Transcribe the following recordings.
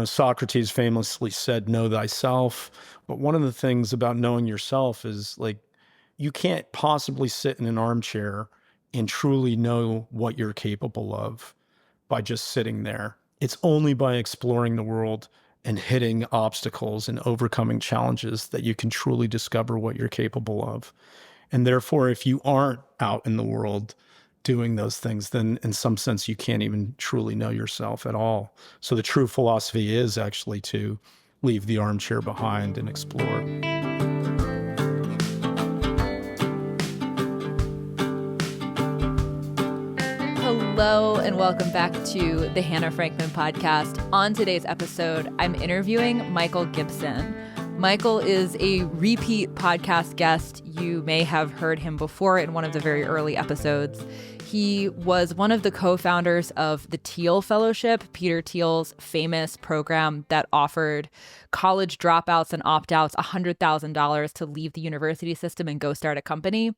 Socrates famously said, know thyself. But one of the things about knowing yourself is like, you can't possibly sit in an armchair and truly know what you're capable of by just sitting there. It's only by exploring the world and hitting obstacles and overcoming challenges that you can truly discover what you're capable of. And therefore, if you aren't out in the world doing those things, then in some sense, you can't even truly know yourself at all. So the true philosophy is actually to leave the armchair behind and explore. Hello and welcome back to the Hannah Frankman podcast. On today's episode, I'm interviewing Michael Gibson. Michael is a repeat podcast guest. You may have heard him before in one of the very early episodes. He was one of the co-founders of the Teal Fellowship, Peter Thiel's famous program that offered college dropouts and opt-outs $100,000 to leave the university system and go start a company.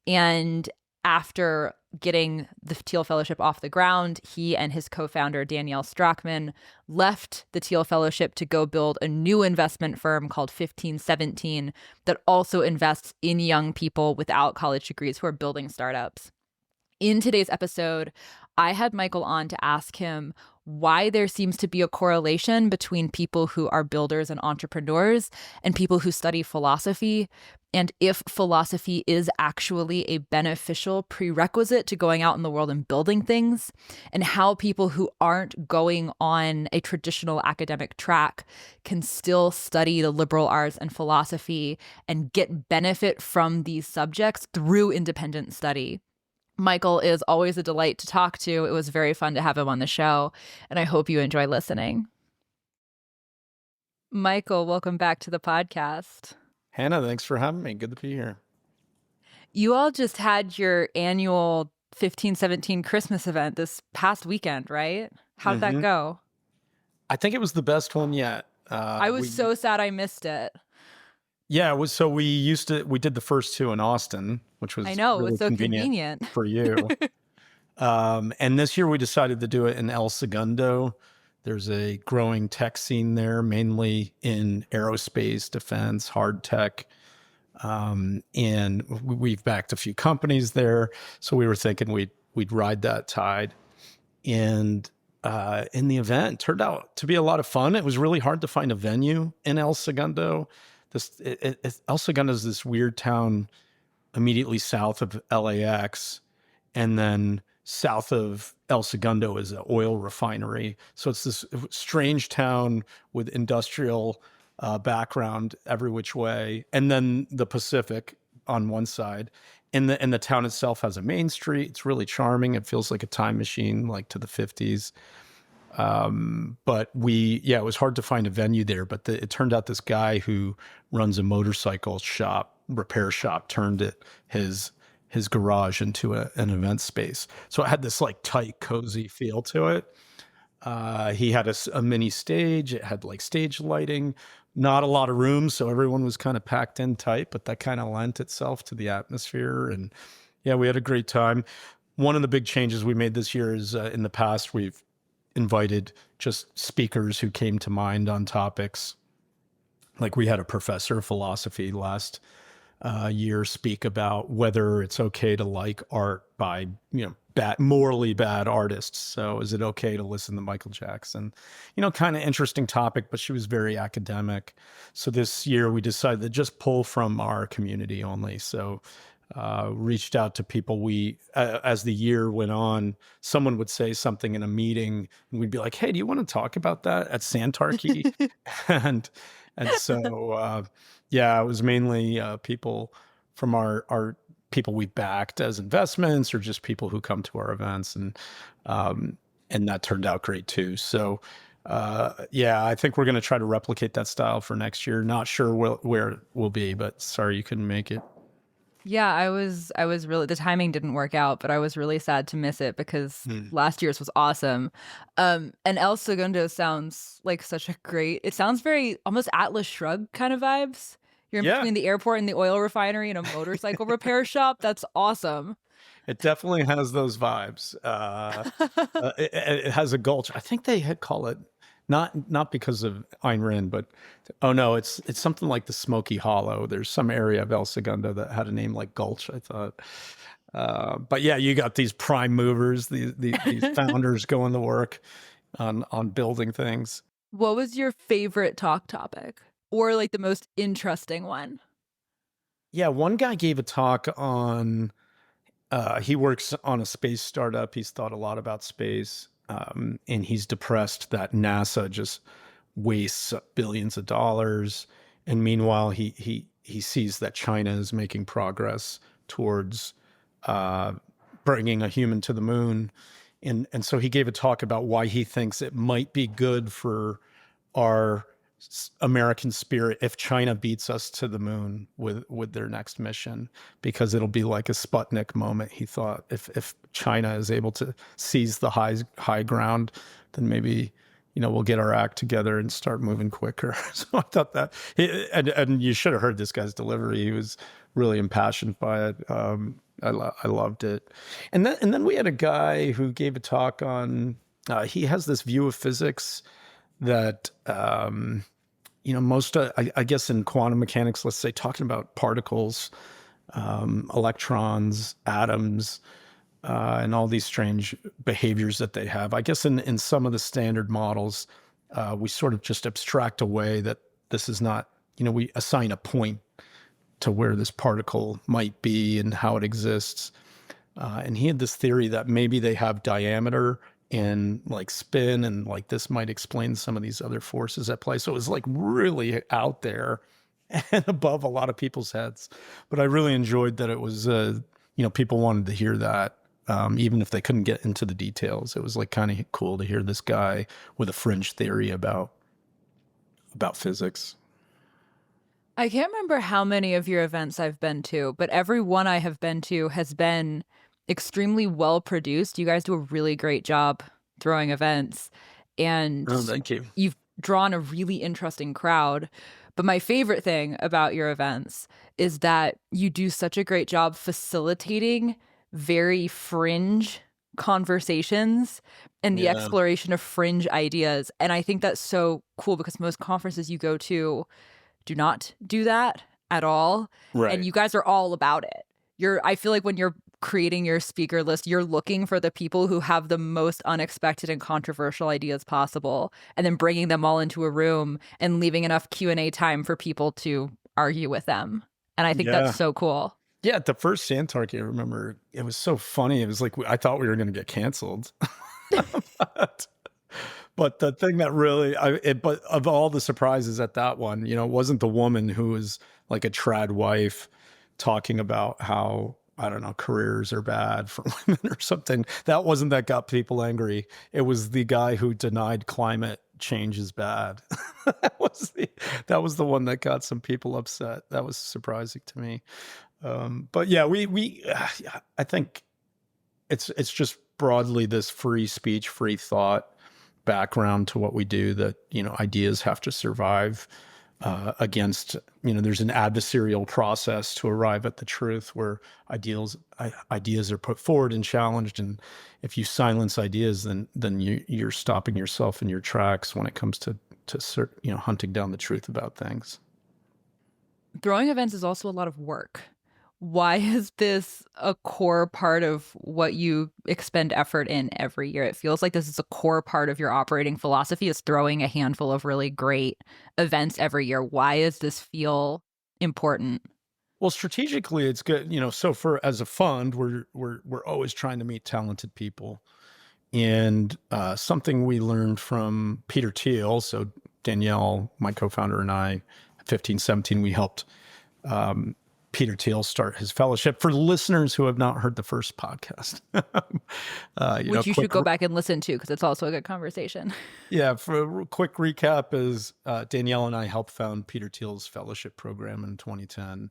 And after getting the Teal Fellowship off the ground, he and his co-founder, Danielle Strachman, left the Teal Fellowship to go build a new investment firm called 1517 that also invests in young people without college degrees who are building startups. In today's episode, I had Michael on to ask him why there seems to be a correlation between people who are builders and entrepreneurs and people who study philosophy, and if philosophy is actually a beneficial prerequisite to going out in the world and building things, and how people who aren't going on a traditional academic track can still study the liberal arts and philosophy and get benefit from these subjects through independent study. Michael is always a delight to talk to. It was very fun to have him on the show, and I hope you enjoy listening. Michael, welcome back to the podcast. Hannah, thanks for having me. Good to be here. You all just had your annual 1517 Christmas event this past weekend, right? How did that go? I think it was the best one yet. I was so sad I missed it. Yeah, it was. So we did the first two in Austin, which was I know, really it was so convenient for you. And this year we decided to do it in El Segundo. There's a growing tech scene there, mainly in aerospace, defense, hard tech. And we've backed a few companies there. So we were thinking we'd ride that tide. And in the event, it turned out to be a lot of fun. It was really hard to find a venue in El Segundo. El Segundo is this weird town immediately south of LAX, and then south of El Segundo is an oil refinery. So it's this strange town with industrial background every which way, and then the Pacific on one side. And the town itself has a main street. It's really charming. It feels like a time machine, like to the 50s. But it was hard to find a venue there, but it turned out this guy who runs a motorcycle repair shop, turned his garage into an event space. So it had this like tight, cozy feel to it. He had a mini stage. It had like stage lighting, not a lot of room. So everyone was kind of packed in tight, but that kind of lent itself to the atmosphere. And yeah, we had a great time. One of the big changes we made this year is in the past, we've invited just speakers who came to mind on topics. Like we had a professor of philosophy last year speak about whether it's okay to like art by, morally bad artists. So is it okay to listen to Michael Jackson? Kind of interesting topic, but she was very academic. So this year we decided to just pull from our community only. So reached out to people. As the year went on, someone would say something in a meeting and we'd be like, hey, do you want to talk about that at Santarkey? and so, it was mainly people from our people we backed as investments or just people who come to our events. And that turned out great too. So, I think we're going to try to replicate that style for next year. Not sure where it will be, but sorry you couldn't make it. Yeah, I was really, the timing didn't work out, but I was really sad to miss it because last year's was awesome. And El Segundo sounds like it sounds very almost Atlas Shrugged kind of vibes. You're in between the airport and the oil refinery and a motorcycle repair shop. That's awesome. It definitely has those vibes. It has a gulch. I think they had call it not because of Ayn Rand, but oh no, it's something like the Smoky Hollow. There's some area of El Segundo that had a name like Gulch, I thought. But yeah, you got these prime movers, these founders going to work on building things. What was your favorite talk topic, or like the most interesting one? Yeah, one guy gave a talk on. He works on a space startup. He's thought a lot about space, and he's depressed that NASA just wastes billions of dollars. And meanwhile, he sees that China is making progress towards bringing a human to the moon. And so he gave a talk about why he thinks it might be good for our American spirit if China beats us to the moon with their next mission, because it'll be like a Sputnik moment. He thought if China is able to seize the high ground, then maybe we'll get our act together and start moving quicker. So I thought that, and you should have heard this guy's delivery. He was really impassioned by it. I loved it. And then we had a guy who gave a talk on. He has this view of physics that most I guess in quantum mechanics, let's say, talking about particles, electrons, atoms, and all these strange behaviors that they have. I guess in some of the standard models, we sort of just abstract away that this is not, we assign a point to where this particle might be and how it exists. And he had this theory that maybe they have diameter and like spin, and like this might explain some of these other forces at play. So it was like really out there and above a lot of people's heads. But I really enjoyed that it was, people wanted to hear that, even if they couldn't get into the details. It was like kind of cool to hear this guy with a fringe theory about physics. I can't remember how many of your events I've been to, but every one I have been to has been extremely well produced. You guys do a really great job throwing events, and Thank you. You've drawn a really interesting crowd. But my favorite thing about your events is that you do such a great job facilitating very fringe conversations and the exploration of fringe ideas. And I think that's so cool, because most conferences you go to do not do that at all. Right. And you guys are all about it. I feel like when you're creating your speaker list, you're looking for the people who have the most unexpected and controversial ideas possible, and then bringing them all into a room and leaving enough Q&A time for people to argue with them. And I think that's so cool. Yeah, at the first Santark, I remember it was so funny. It was like I thought we were going to get canceled. But the thing that really, but of all the surprises at that one, it wasn't the woman who was like a trad wife talking about how, I don't know, careers are bad for women or something. That wasn't that got people angry. It was the guy who denied climate change is bad. that was the one that got some people upset. That was surprising to me. But yeah, I think it's just broadly this free speech, free thought background to what we do, that ideas have to survive against, there's an adversarial process to arrive at the truth, where ideas are put forward and challenged, and if you silence ideas, then you're stopping yourself in your tracks when it comes to hunting down the truth about things. Throwing events is also a lot of work. Why is this a core part of what you expend effort in every year? It feels like this is a core part of your operating philosophy, is throwing a handful of really great events every year. Why does this feel important? Well, strategically, it's good. So as a fund, we're always trying to meet talented people. And something we learned from Peter Teal, so Danielle, my co-founder, and I, 15-17, we helped Peter Teal start his fellowship. For listeners who have not heard the first podcast, which you should go back and listen to, because it's also a good conversation. Yeah, for a quick recap is Danielle and I helped found Peter Teal's fellowship program in 2010.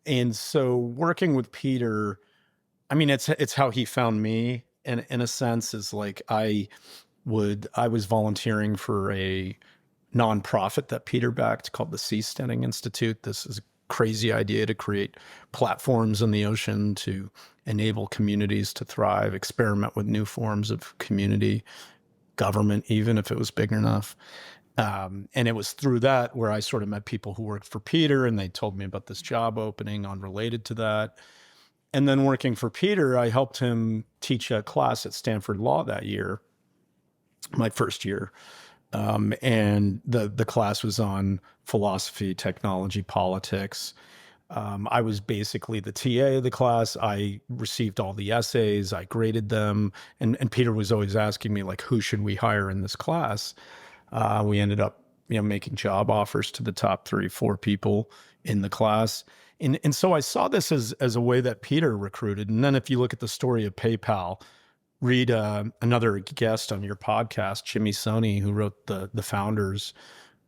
And so working with Peter, I mean, it's how he found me, in a sense, is like I was volunteering for a nonprofit that Peter backed called the Seasteading Institute. This is a crazy idea to create platforms in the ocean to enable communities to thrive, experiment with new forms of community government, even if it was big enough. And it was through that where I sort of met people who worked for Peter, and they told me about this job opening unrelated to that. And then working for Peter, I helped him teach a class at Stanford Law that year, my first year. And the class was on philosophy, technology, politics. I was basically the TA of the class. I received all the essays, I graded them, and Peter was always asking me, like, who should we hire in this class? We ended up, making job offers to the top 3, 4 people in the class. And so I saw this as a way that Peter recruited. And then if you look at the story of PayPal, read another guest on your podcast, Jimmy Soni, who wrote the Founders,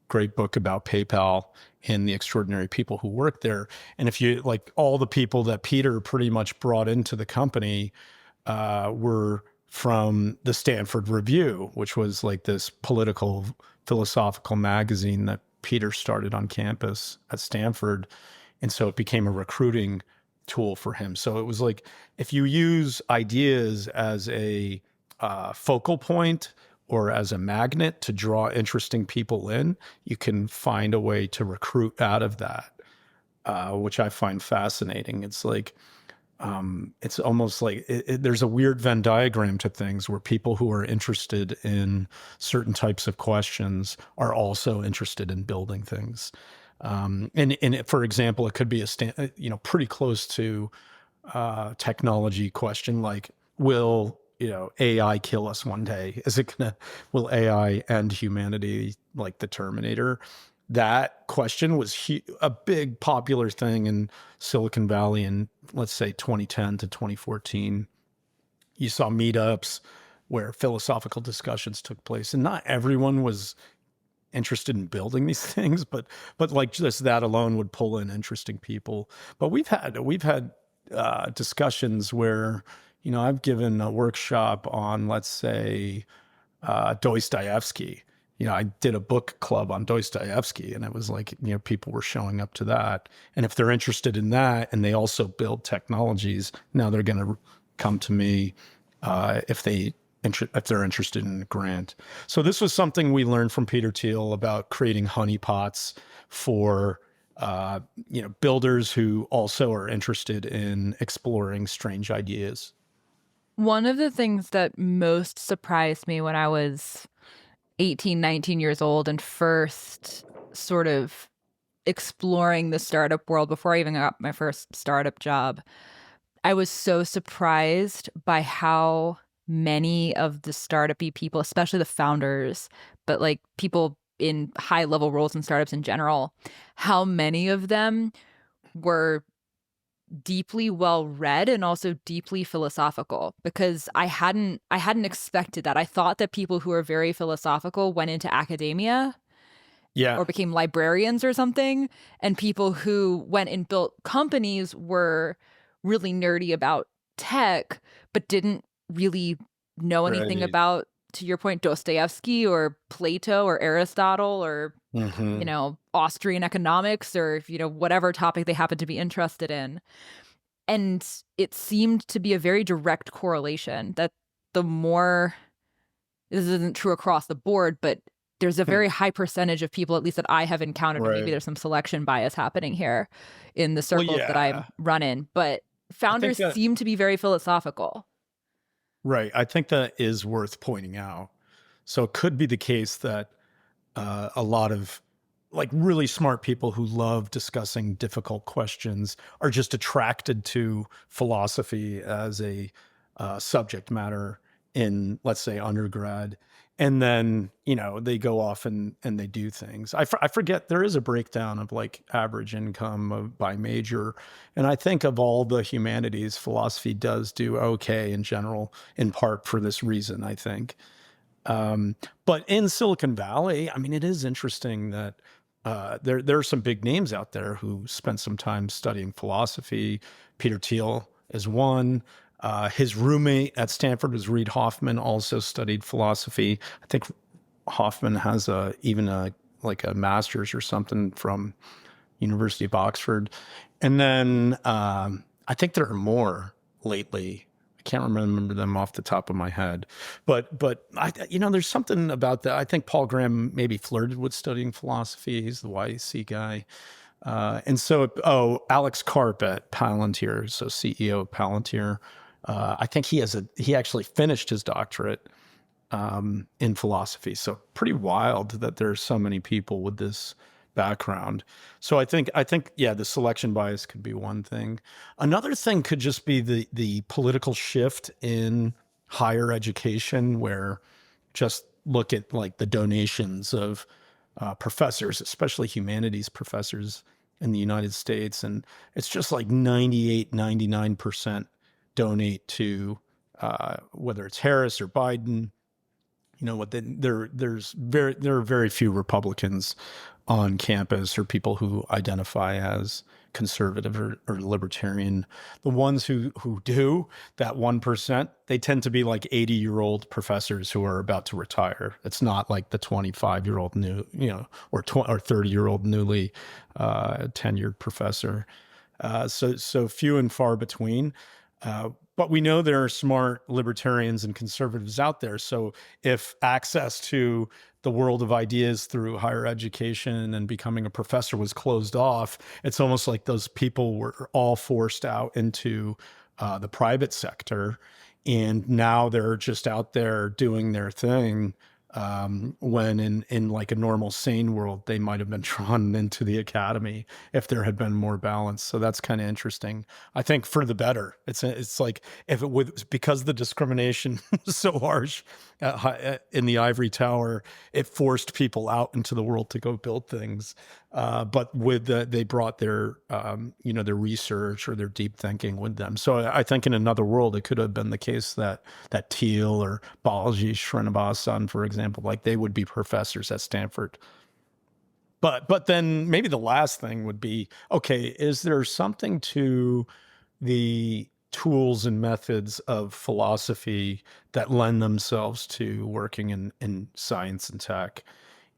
great book about PayPal and the extraordinary people who work there. And if you like, all the people that Peter pretty much brought into the company were from the Stanford Review, which was like this political philosophical magazine that Peter started on campus at Stanford. And so it became a recruiting tool for him. So it was like, if you use ideas as a focal point or as a magnet to draw interesting people in, you can find a way to recruit out of that, which I find fascinating. It's like, it's almost like there's a weird Venn diagram to things where people who are interested in certain types of questions are also interested in building things. And for example, it could be pretty close to technology question, like, will AI kill us one day? Will AI end humanity like the Terminator? That question was a big popular thing in Silicon Valley in, let's say, 2010 to 2014. You saw meetups where philosophical discussions took place, and not everyone was interested in building these things, but like just that alone would pull in interesting people. But we've had discussions where, I've given a workshop on, let's say, Dostoevsky. I did a book club on Dostoevsky, and it was like, people were showing up to that. And if they're interested in that and they also build technologies, now they're going to come to me if they're interested in a grant. So this was something we learned from Peter Thiel about creating honeypots for builders who also are interested in exploring strange ideas. One of the things that most surprised me when I was 18, 19 years old and first sort of exploring the startup world before I even got my first startup job, I was so surprised by how many of the startup-y people, especially the founders, but like people in high level roles in startups in general, how many of them were deeply well read and also deeply philosophical, because I hadn't expected that. I thought that people who are very philosophical went into academia Yeah. or became librarians or something, and people who went and built companies were really nerdy about tech but didn't really know anything Right. about, to your point, Dostoevsky or Plato or Aristotle or Austrian economics or whatever topic they happen to be interested in. And it seemed to be a very direct correlation that the more, this isn't true across the board, but there's a very high percentage of people, at least that I have encountered, and maybe Right. there's some selection bias happening here in the Well, circles that I yeah. run in, but founders that seem to be very philosophical. Right. I think that is worth pointing out. So it could be the case that a lot of like really smart people who love discussing difficult questions are just attracted to philosophy as a subject matter in, let's say, undergrad. And then, they go off and they do things. I forget, there is a breakdown of like average income by major. And I think of all the humanities, philosophy does do okay in general, in part for this reason, I think. But in Silicon Valley, I mean, it is interesting that there are some big names out there who spent some time studying philosophy. Peter Thiel is one. His roommate at Stanford was Reid Hoffman, also studied philosophy. I think Hoffman has even a master's or something from University of Oxford. And then I think there are more lately. I can't remember them off the top of my head, but there's something about that. I think Paul Graham maybe flirted with studying philosophy. He's the YC guy. And so, Alex Karp at Palantir, so CEO of Palantir, I think he actually finished his doctorate in philosophy. So pretty wild that there's so many people with this background. So I think yeah, the selection bias could be one thing. Another thing could just be the political shift in higher education, where just look at like the donations of professors, especially humanities professors in the United States. And it's just like 98, 99% donate to whether it's Harris or Biden. There are very few Republicans on campus or people who identify as conservative or libertarian. The ones who do, that 1%, they tend to be like 80-year-old professors who are about to retire. It's not like the 25-year-old new, or 30-year-old newly tenured professor. So few and far between. But we know there are smart libertarians and conservatives out there. So if access to the world of ideas through higher education and becoming a professor was closed off, it's almost like those people were all forced out into the private sector. And now they're just out there doing their thing. When in like a normal sane world, they might have been drawn into the academy if there had been more balance. So that's kind of interesting. I think for the better. It's like if it would, because the discrimination was so harsh in the ivory tower, it forced people out into the world to go build things. But they brought their their research or their deep thinking with them. So I think in another world, it could have been the case that Teal or Balaji Srinivasan, for example, like they would be professors at Stanford. But then maybe the last thing would be, okay, is there something to the tools and methods of philosophy that lend themselves to working in science and tech?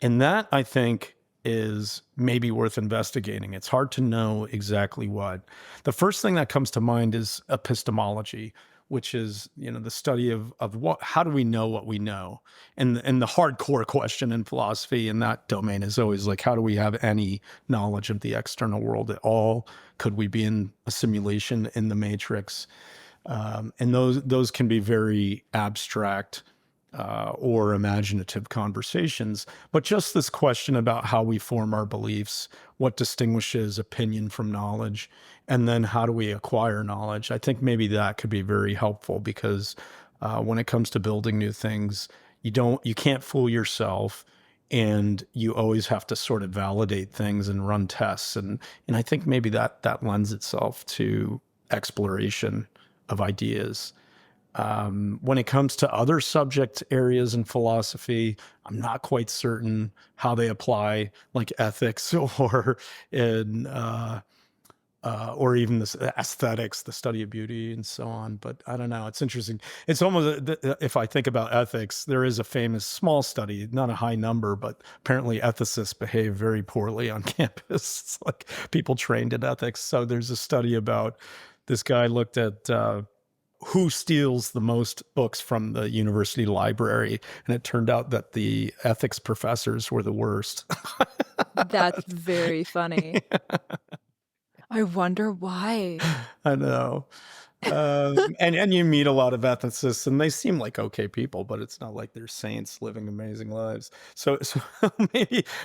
And that, I think, is maybe worth investigating. It's hard to know exactly what. The first thing that comes to mind is epistemology, which is, the study of how do we know what we know? And the hardcore question in philosophy in that domain is always like, how do we have any knowledge of the external world at all? Could we be in a simulation in the matrix? And those can be very abstract or imaginative conversations. But just this question about how we form our beliefs, what distinguishes opinion from knowledge, and then how do we acquire knowledge, I think maybe that could be very helpful, because when it comes to building new things, you can't fool yourself, and you always have to sort of validate things and run tests. And I think maybe that lends itself to exploration of ideas. When it comes to other subject areas in philosophy, I'm not quite certain how they apply, like ethics or even this aesthetics, the study of beauty and so on. But I don't know. It's interesting. It's almost, if I think about ethics, there is a famous small study, not a high number, but apparently ethicists behave very poorly on campus. It's like people trained in ethics. So there's a study about this guy looked at who steals the most books from the university library. And it turned out that the ethics professors were the worst. That's very funny. I wonder why. I know. And you meet a lot of ethicists, and they seem like okay people, but it's not like they're saints living amazing lives. So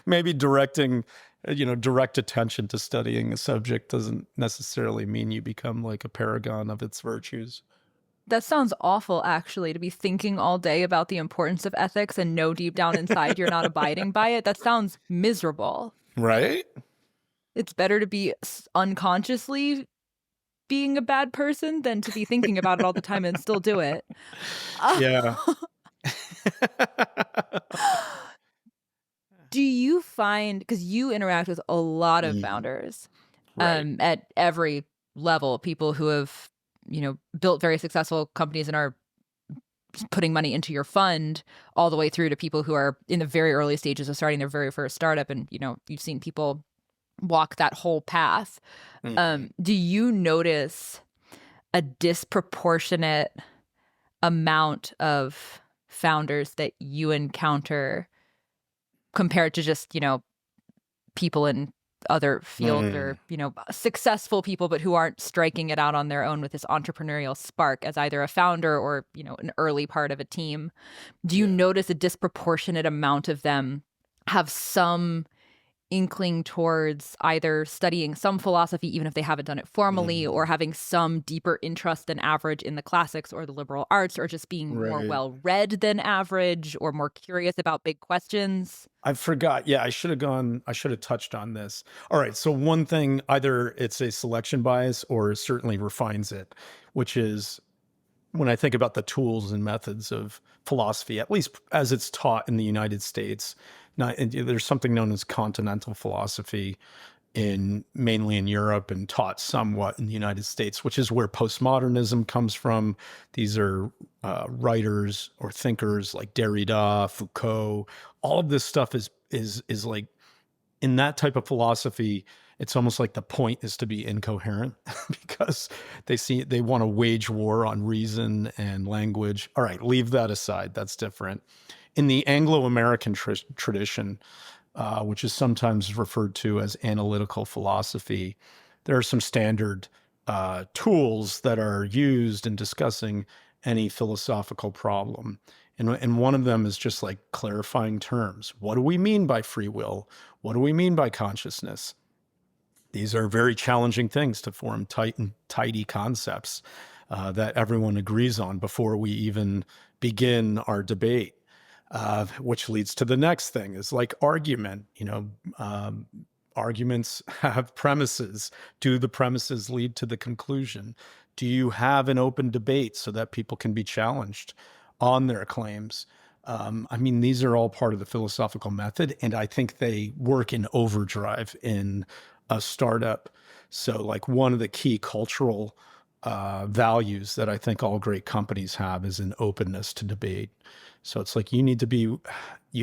maybe directing, direct attention to studying a subject doesn't necessarily mean you become like a paragon of its virtues. That sounds awful, actually, to be thinking all day about the importance of ethics and know deep down inside you're not abiding by it. That sounds miserable. Right? It's better to be unconsciously being a bad person than to be thinking about it all the time and still do it. Yeah. Do you find, because you interact with a lot of founders Right. at every level, people who have, built very successful companies and are putting money into your fund, all the way through to people who are in the very early stages of starting their very first startup. And, you've seen people walk that whole path. Do you notice a disproportionate amount of founders that you encounter compared to just, people in other fields or, successful people, but who aren't striking it out on their own with this entrepreneurial spark as either a founder or, an early part of a team? Do you notice a disproportionate amount of them have some inkling towards either studying some philosophy, even if they haven't done it formally, or having some deeper interest than average in the classics or the liberal arts, or just being more well-read than average or more curious about big questions? I forgot. Yeah, I should have touched on this. All right. So one thing, either it's a selection bias or it certainly refines it, which is when I think about the tools and methods of philosophy, at least as it's taught in the United States, there's something known as continental philosophy mainly in Europe and taught somewhat in the United States, which is where postmodernism comes from. These are writers or thinkers like Derrida, Foucault. All of this stuff is like, in that type of philosophy, it's almost like the point is to be incoherent because they want to wage war on reason and language. All right, leave that aside. That's different. In the Anglo-American tradition, which is sometimes referred to as analytical philosophy, there are some standard tools that are used in discussing any philosophical problem. And one of them is just like clarifying terms. What do we mean by free will? What do we mean by consciousness? These are very challenging things to form tight and tidy concepts that everyone agrees on before we even begin our debate. Which leads to the next thing is like argument. Arguments have premises. Do the premises lead to the conclusion? Do you have an open debate so that people can be challenged on their claims? These are all part of the philosophical method, and I think they work in overdrive in a startup. So like one of the key cultural values that I think all great companies have is an openness to debate. So it's like you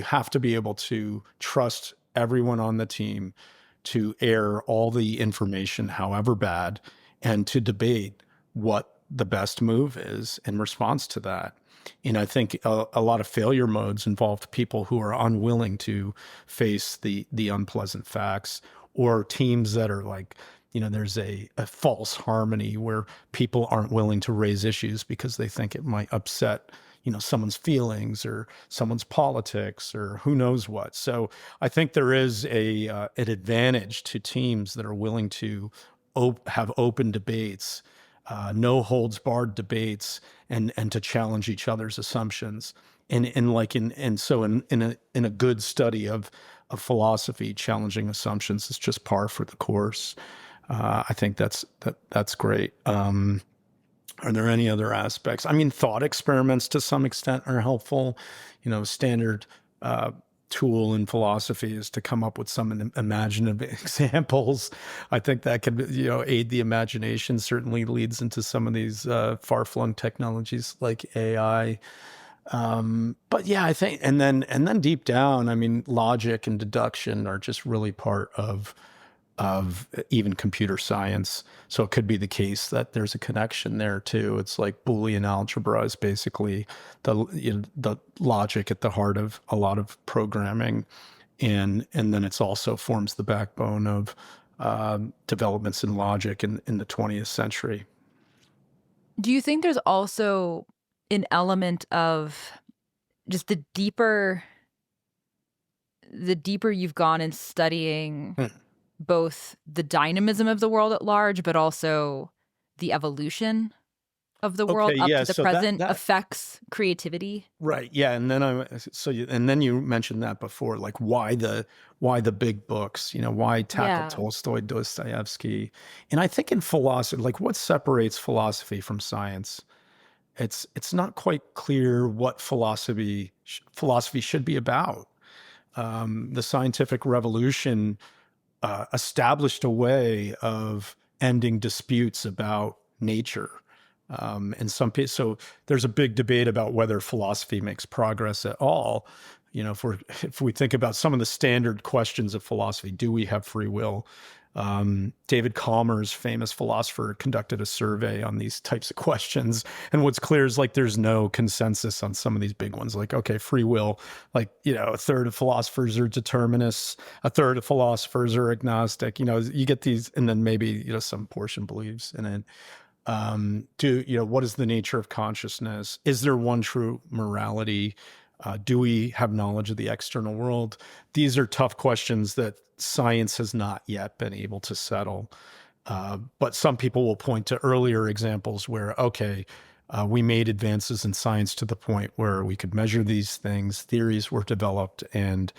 have to be able to trust everyone on the team to air all the information, however bad, and to debate what the best move is in response to that. And I think a lot of failure modes involved people who are unwilling to face the unpleasant facts, or teams that are like, there's a false harmony where people aren't willing to raise issues because they think it might upset, someone's feelings or someone's politics or who knows what. So I think there is an advantage to teams that are willing to have open debates, no holds barred debates, and to challenge each other's assumptions. So in a good study of philosophy, challenging assumptions is just par for the course. I think that's great. Are there any other aspects? Thought experiments to some extent are helpful. Standard tool in philosophy is to come up with some imaginative examples. I think that can, aid the imagination. Certainly leads into some of these far-flung technologies like AI. But yeah, I think, and then deep down, logic and deduction are just really part of even computer science. So it could be the case that there's a connection there too. It's like Boolean algebra is basically the logic at the heart of a lot of programming, and then it's also forms the backbone of developments in logic in the 20th century. Do you think there's also an element of just the deeper you've gone in studying both the dynamism of the world at large, but also the evolution of the world up to the present affects creativity? Right. Yeah. And then you mentioned that before, like why the big books, why tackle Tolstoy, Dostoevsky. And I think in philosophy, like what separates philosophy from science, it's not quite clear what philosophy should be about. The scientific revolution established a way of ending disputes about nature. So there's a big debate about whether philosophy makes progress at all. if we think about some of the standard questions of philosophy, do we have free will? David Calmer's famous philosopher conducted a survey on these types of questions. And what's clear is like there's no consensus on some of these big ones. Like, okay, free will, like, a third of philosophers are determinists, a third of philosophers are agnostic. You get these, and then maybe, some portion believes in it. What is the nature of consciousness? Is there one true morality? Do we have knowledge of the external world? These are tough questions that science has not yet been able to settle. But some people will point to earlier examples where, okay, we made advances in science to the point where we could measure these things, theories were developed, and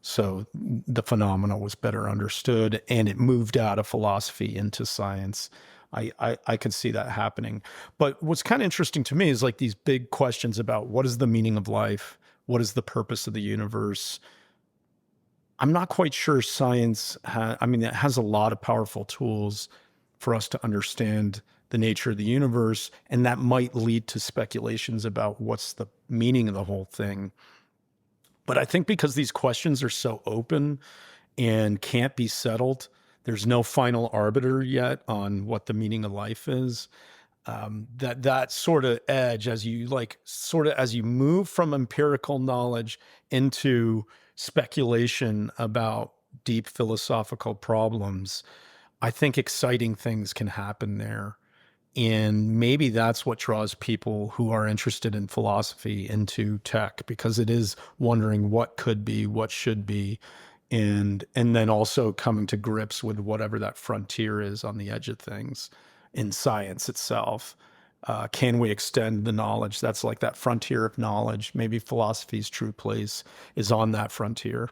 so the phenomena was better understood, and it moved out of philosophy into science. I could see that happening. But what's kind of interesting to me is like these big questions about what is the meaning of life? What is the purpose of the universe? I'm not quite sure science it has a lot of powerful tools for us to understand the nature of the universe, and that might lead to speculations about what's the meaning of the whole thing. But I think because these questions are so open and can't be settled, there's no final arbiter yet on what the meaning of life is. That sort of edge as you move from empirical knowledge into speculation about deep philosophical problems, I think exciting things can happen there. And maybe that's what draws people who are interested in philosophy into tech, because it is wondering what could be, what should be, and then also coming to grips with whatever that frontier is on the edge of things in science itself. Can we extend the knowledge? That's like that frontier of knowledge. Maybe philosophy's true place is on that frontier.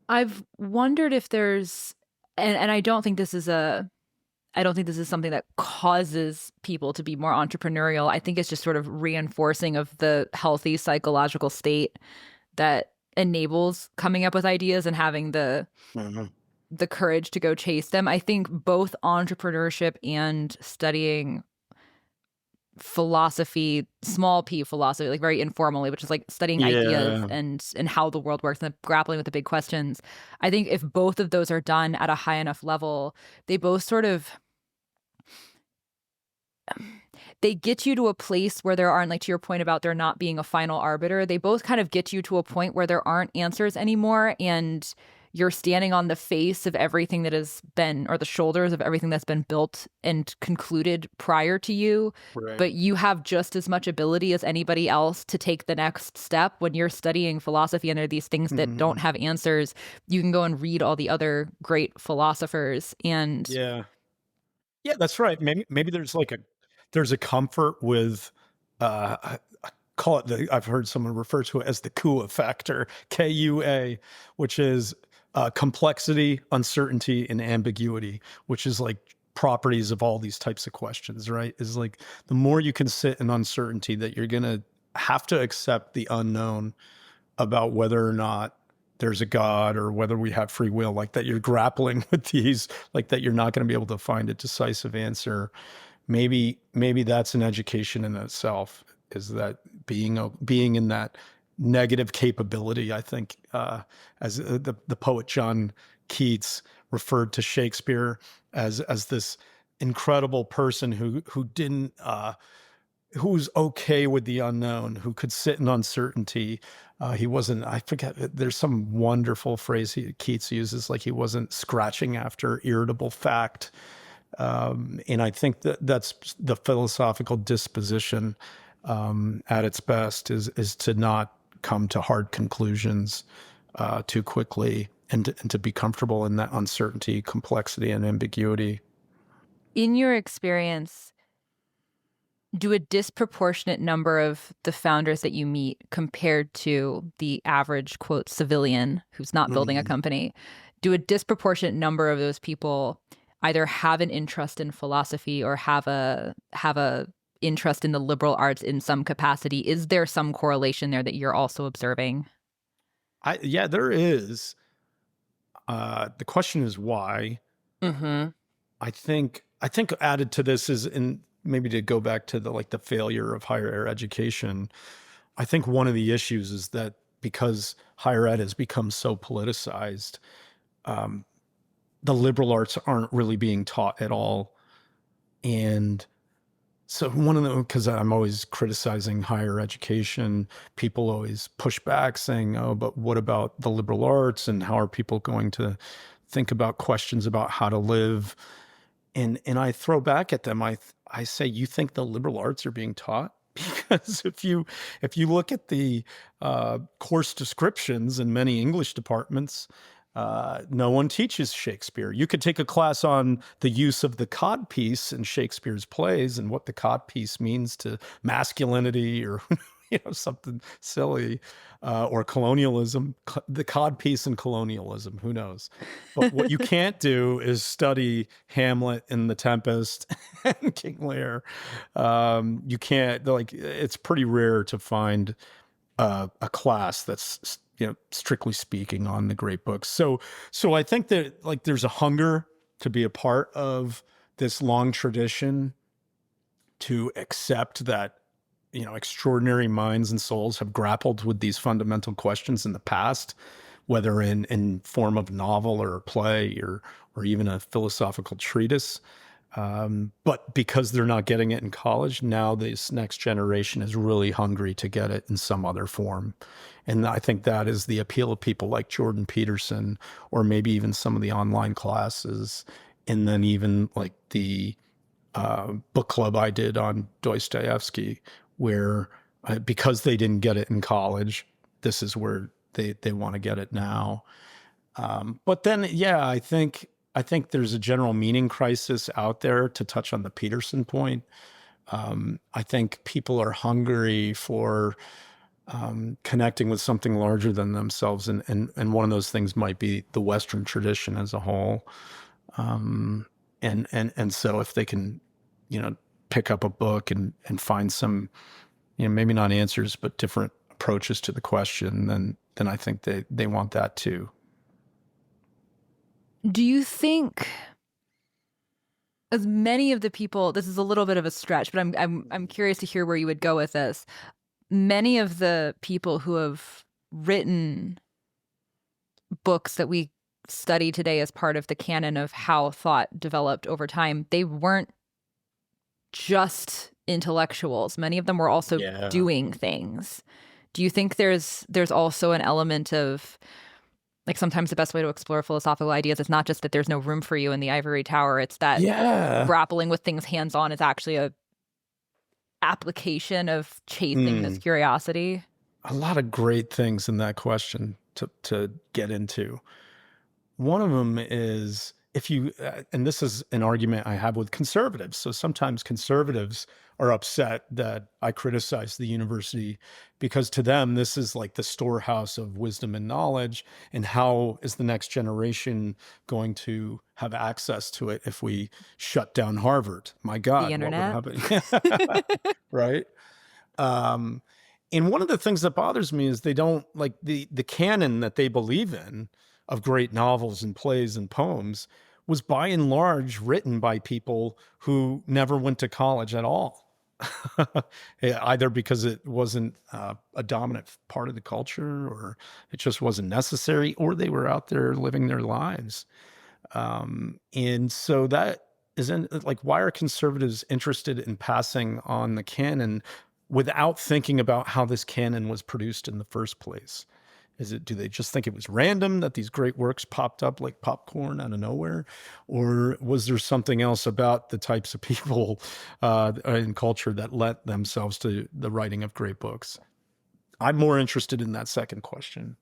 I've wondered if there's, and I don't think this is something that causes people to be more entrepreneurial. I think it's just sort of reinforcing of the healthy psychological state that enables coming up with ideas and having the courage to go chase them. I think both entrepreneurship and studying philosophy, small p philosophy, like very informally, which is like studying ideas and how the world works and grappling with the big questions. I think if both of those are done at a high enough level, they both sort of they get you to a place where there aren't, like to your point about there not being a final arbiter, they both kind of get you to a point where there aren't answers anymore, and you're standing on the face of everything that has been, or the shoulders of everything that's been built and concluded prior to you. Right. But you have just as much ability as anybody else to take the next step. When you're studying philosophy and there are these things that don't have answers, you can go and read all the other great philosophers. And yeah, that's right. Maybe there's a comfort with call it I've heard someone refer to it as the KUA factor, KUA, which is complexity, uncertainty, and ambiguity, which is like properties of all these types of questions, right? Is like the more you can sit in uncertainty, that you're going to have to accept the unknown about whether or not there's a God or whether we have free will, like that you're grappling with these, like that you're not going to be able to find a decisive answer. Maybe that's an education in itself, is that being in that negative capability. I think as the poet John Keats referred to Shakespeare as this incredible person who didn't who's okay with the unknown, who could sit in uncertainty. He wasn't, I forget, there's some wonderful phrase Keats uses, like he wasn't scratching after irritable fact. And I think that's the philosophical disposition at its best, is to not come to hard conclusions too quickly, and to be comfortable in that uncertainty, complexity, and ambiguity. in your experience, do a disproportionate number of the founders that you meet, compared to the average, quote, civilian who's not building a company, do a disproportionate number of those people either have an interest in philosophy or have a interest in the liberal arts in some capacity? Is there some correlation there that you're also observing? Yeah, there is. The question is why. I think added to this is, in maybe to go back to the failure of higher education. I think one of the issues is that because higher ed has become so politicized, the liberal arts aren't really being taught at all. And so one of the, because I'm always criticizing higher education, people always push back saying, oh, but what about the liberal arts and how are people going to think about questions about how to live? And I throw back at them. I say, you think the liberal arts are being taught? Because if you look at the course descriptions in many English departments, no one teaches Shakespeare. You could take a class on the use of the codpiece in Shakespeare's plays and what the codpiece means to masculinity or something silly, or colonialism, the codpiece and colonialism. Who knows? But what you can't do is study Hamlet and The Tempest and King Lear. You can't, like, it's pretty rare to find a class that's strictly speaking on the great books. So I think that, like, there's a hunger to be a part of this long tradition, to accept that extraordinary minds and souls have grappled with these fundamental questions in the past, whether in form of novel or a play or even a philosophical treatise. But because they're not getting it in college, now this next generation is really hungry to get it in some other form. And I think that is the appeal of people like Jordan Peterson, or maybe even some of the online classes. And then even like the book club I did on Dostoevsky, where because they didn't get it in college, this is where they want to get it now. But then, yeah, I think there's a general meaning crisis out there, to touch on the Peterson point. I think people are hungry for connecting with something larger than themselves. And one of those things might be the Western tradition as a whole. And so if they can, pick up a book and find some, maybe not answers, but different approaches to the question, then I think they want that too. Do you think, as many of the people, this is a little bit of a stretch, but I'm curious to hear where you would go with this. Many of the people who have written books that we study today as part of the canon of how thought developed over time, they weren't just intellectuals. Many of them were also doing things. Do you think there's also an element of, like, sometimes the best way to explore philosophical ideas is not just that there's no room for you in the ivory tower, it's that grappling with things hands-on is actually a application of chasing this curiosity? A lot of great things in that question to get into. One of them is, if you, and this is an argument I have with conservatives. So sometimes conservatives are upset that I criticize the university, because to them, this is like the storehouse of wisdom and knowledge. And how is the next generation going to have access to it if we shut down Harvard? My God, the internet. What would happen? Right. And one of the things that bothers me is they don't, like, the canon that they believe in of great novels and plays and poems was by and large written by people who never went to college at all. Either because it wasn't a dominant part of the culture, or it just wasn't necessary, or they were out there living their lives. And so that isn't, like, why are conservatives interested in passing on the canon without thinking about how this canon was produced in the first place? Do they just think it was random that these great works popped up like popcorn out of nowhere? Or was there something else about the types of people in culture that lent themselves to the writing of great books? I'm more interested in that second question.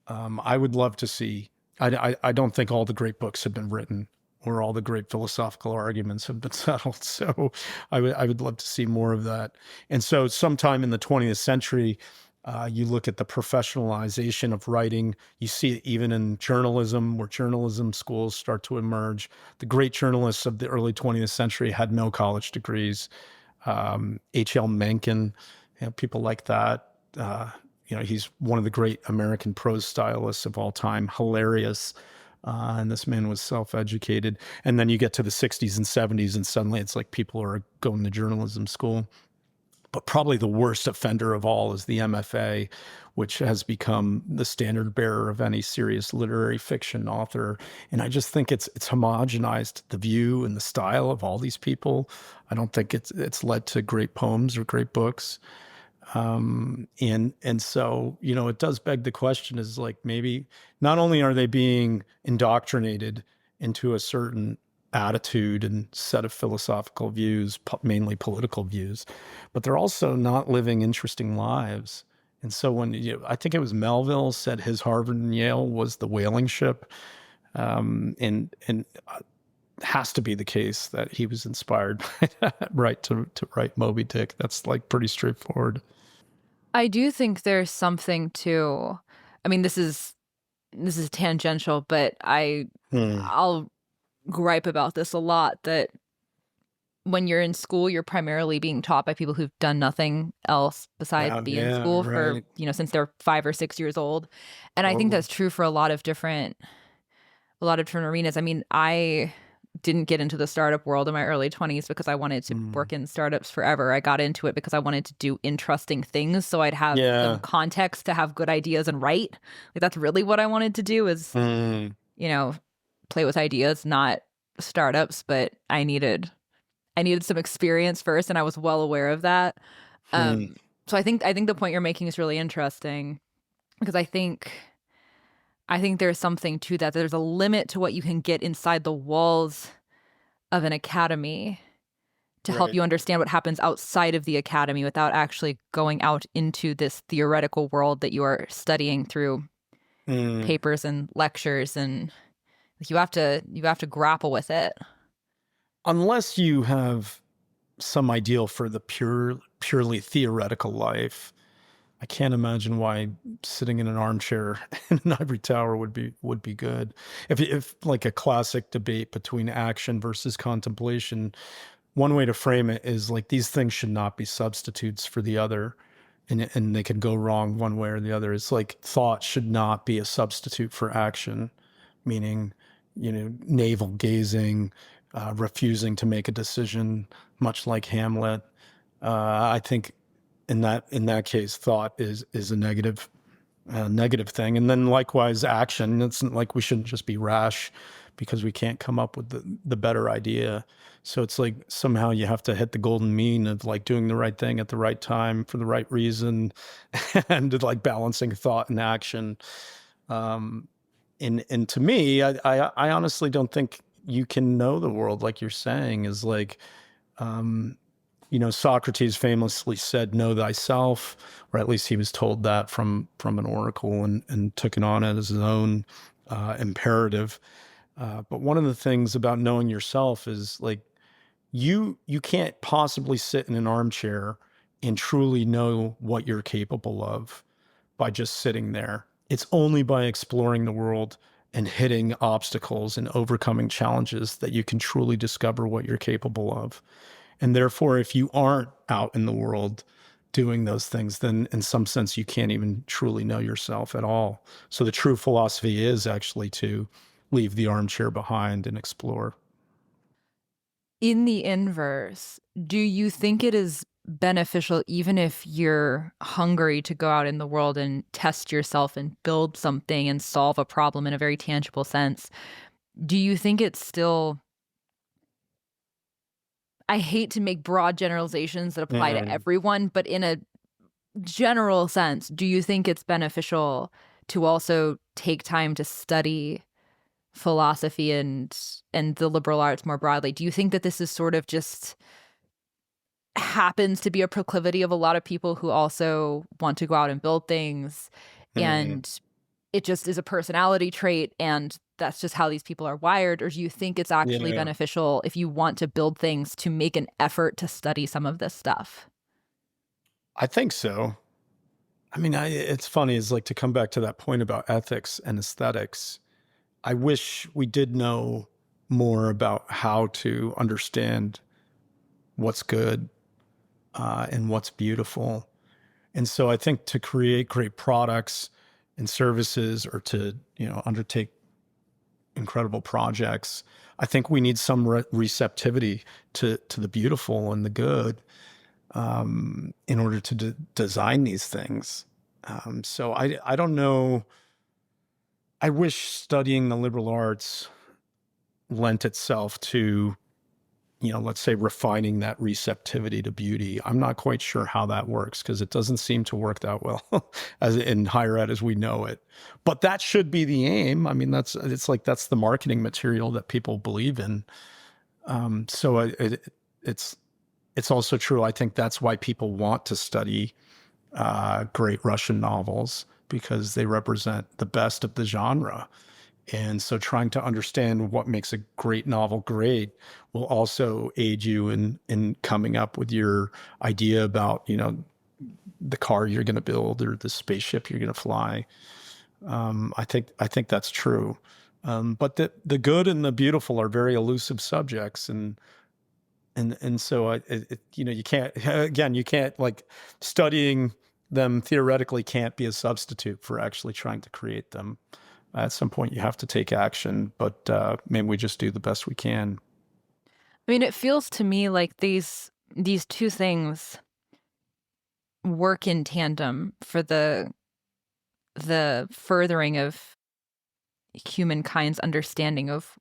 I would love to see, I don't think all the great books have been written, or all the great philosophical arguments have been settled. So I would love to see more of that. And so sometime in the 20th century, you look at the professionalization of writing. You see it even in journalism, where journalism schools start to emerge. The great journalists of the early 20th century had no college degrees. H.L. Mencken, people like that. He's one of the great American prose stylists of all time, hilarious. And this man was self-educated. And then you get to the 60s and 70s, and suddenly it's like people are going to journalism school. But probably the worst offender of all is the MFA, which has become the standard bearer of any serious literary fiction author. And I just think it's homogenized the view and the style of all these people. I don't think it's led to great poems or great books. And so, it does beg the question is like maybe not only are they being indoctrinated into a certain attitude and set of philosophical views, mainly political views, but they're also not living interesting lives. And so I think it was Melville said his Harvard and Yale was the whaling ship, and has to be the case that he was inspired by that, right, to write Moby Dick. That's like pretty straightforward. I do think there's something to, I mean, this is tangential, but Hmm. I'll gripe about this a lot, that when you're in school, you're primarily being taught by people who've done nothing else besides be in Yeah, school for, right. since they're 5 or 6 years old. And I think Totally. that's true for a lot of different arenas. I mean, I didn't get into the startup world in my early 20s because I wanted to Mm. work in startups forever. I got into it because I wanted to do interesting things so I'd have some Yeah. context to have good ideas and write. Like that's really what I wanted to do, is, Mm. you know, play with ideas, not startups, but I needed some experience first, and I was well aware of that. Mm. So I think the point you're making is really interesting, because I think there's something to that. There's a limit to what you can get inside the walls of an academy to help Right. you understand what happens outside of the academy without actually going out into this theoretical world that you are studying through Mm. papers and lectures, and you have to grapple with it. Unless you have some ideal for the purely theoretical life, I can't imagine why sitting in an armchair in an ivory tower would be good. If like a classic debate between action versus contemplation, one way to frame it is like these things should not be substitutes for the other, and they can go wrong one way or the other. It's like thought should not be a substitute for action, meaning, navel gazing, refusing to make a decision, much like Hamlet. I think in that case, thought is a negative thing. And then likewise, action. It's not like we shouldn't just be rash because we can't come up with the better idea. So it's like somehow you have to hit the golden mean of like doing the right thing at the right time for the right reason, and like balancing thought and action. Um, and to me, I honestly don't think you can know the world like you're saying is like, um, Socrates famously said, "Know thyself," or at least he was told that from an oracle, and took it on as his own imperative. But one of the things about knowing yourself is like you can't possibly sit in an armchair and truly know what you're capable of by just sitting there. It's only by exploring the world and hitting obstacles and overcoming challenges that you can truly discover what you're capable of. And therefore, if you aren't out in the world doing those things, then in some sense, you can't even truly know yourself at all. So the true philosophy is actually to leave the armchair behind and explore. In the inverse, do you think it is beneficial, even if you're hungry to go out in the world and test yourself and build something and solve a problem in a very tangible sense? Do you think it's still, I hate to make broad generalizations that apply to Mm. everyone, but in a general sense, do you think it's beneficial to also take time to study philosophy and the liberal arts more broadly? Do you think that this is sort of just happens to be a proclivity of a lot of people who also want to go out and build things, Mm. and it just is a personality trait, and that's just how these people are wired? Or do you think it's actually Yeah, beneficial, if you want to build things, to make an effort to study some of this stuff? I think so. I mean, it's funny, is like to come back to that point about ethics and aesthetics. I wish we did know more about how to understand what's good, and what's beautiful. And so I think to create great products and services, or to, undertake incredible projects, I think we need some receptivity to the beautiful and the good. in order to design these things. So I don't know. I wish studying the liberal arts lent itself to, let's say refining that receptivity to beauty. I'm not quite sure how that works because it doesn't seem to work that well as in higher ed as we know it. But that should be the aim. I mean, that's the marketing material that people believe in. So it's it's also true. I think that's why people want to study great Russian novels because they represent the best of the genre. And so trying to understand what makes a great novel great will also aid you in coming up with your idea about, the car you're going to build or the spaceship you're going to fly. I think that's true. But the good and the beautiful are very elusive subjects, and so you can't again you can't like studying them theoretically can't be a substitute for actually trying to create them. At some point you have to take action, but maybe we just do the best we can. I mean, it feels to me like these two things work in tandem for the furthering of humankind's understanding of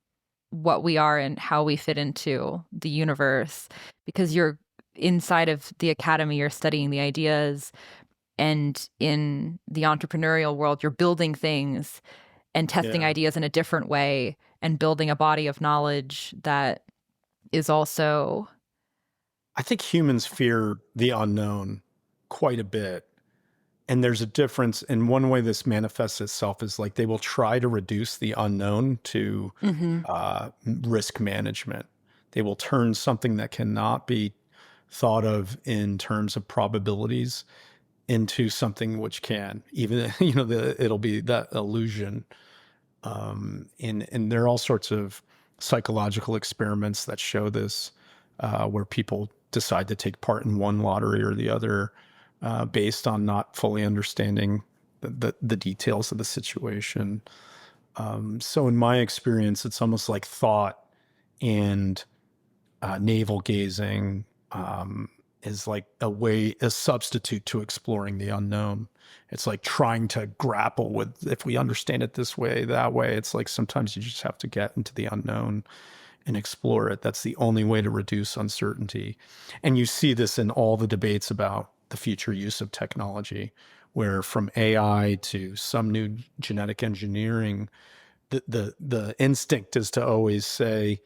what we are and how we fit into the universe. Because you're inside of the academy, you're studying the ideas, and in the entrepreneurial world, you're building things and testing Yeah. ideas in a different way and building a body of knowledge that is also. I think humans fear the unknown quite a bit. And there's a difference. And one way this manifests itself is like they will try to reduce the unknown to Mhm. risk management. They will turn something that cannot be thought of in terms of probabilities into something which can. Even it'll be that illusion. And there are all sorts of psychological experiments that show this, where people decide to take part in one lottery or the other, based on not fully understanding the details of the situation. So in my experience, it's almost like thought and navel gazing is like a substitute to exploring the unknown. It's like trying to grapple with, if we understand it this way, that way. It's like sometimes you just have to get into the unknown and explore it. That's the only way to reduce uncertainty. And you see this in all the debates about the future use of technology, where from AI to some new genetic engineering, the instinct is to always say,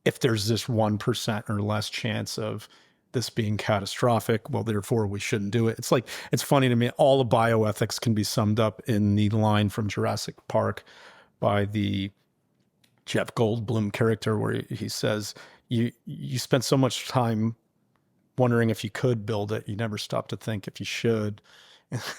if there's this 1% or less chance of this being catastrophic, well, therefore we shouldn't do it. It's like, it's funny to me, all the bioethics can be summed up in the line from Jurassic Park by the Jeff Goldblum character, where he says, you spent so much time wondering if you could build it, you never stop to think if you should.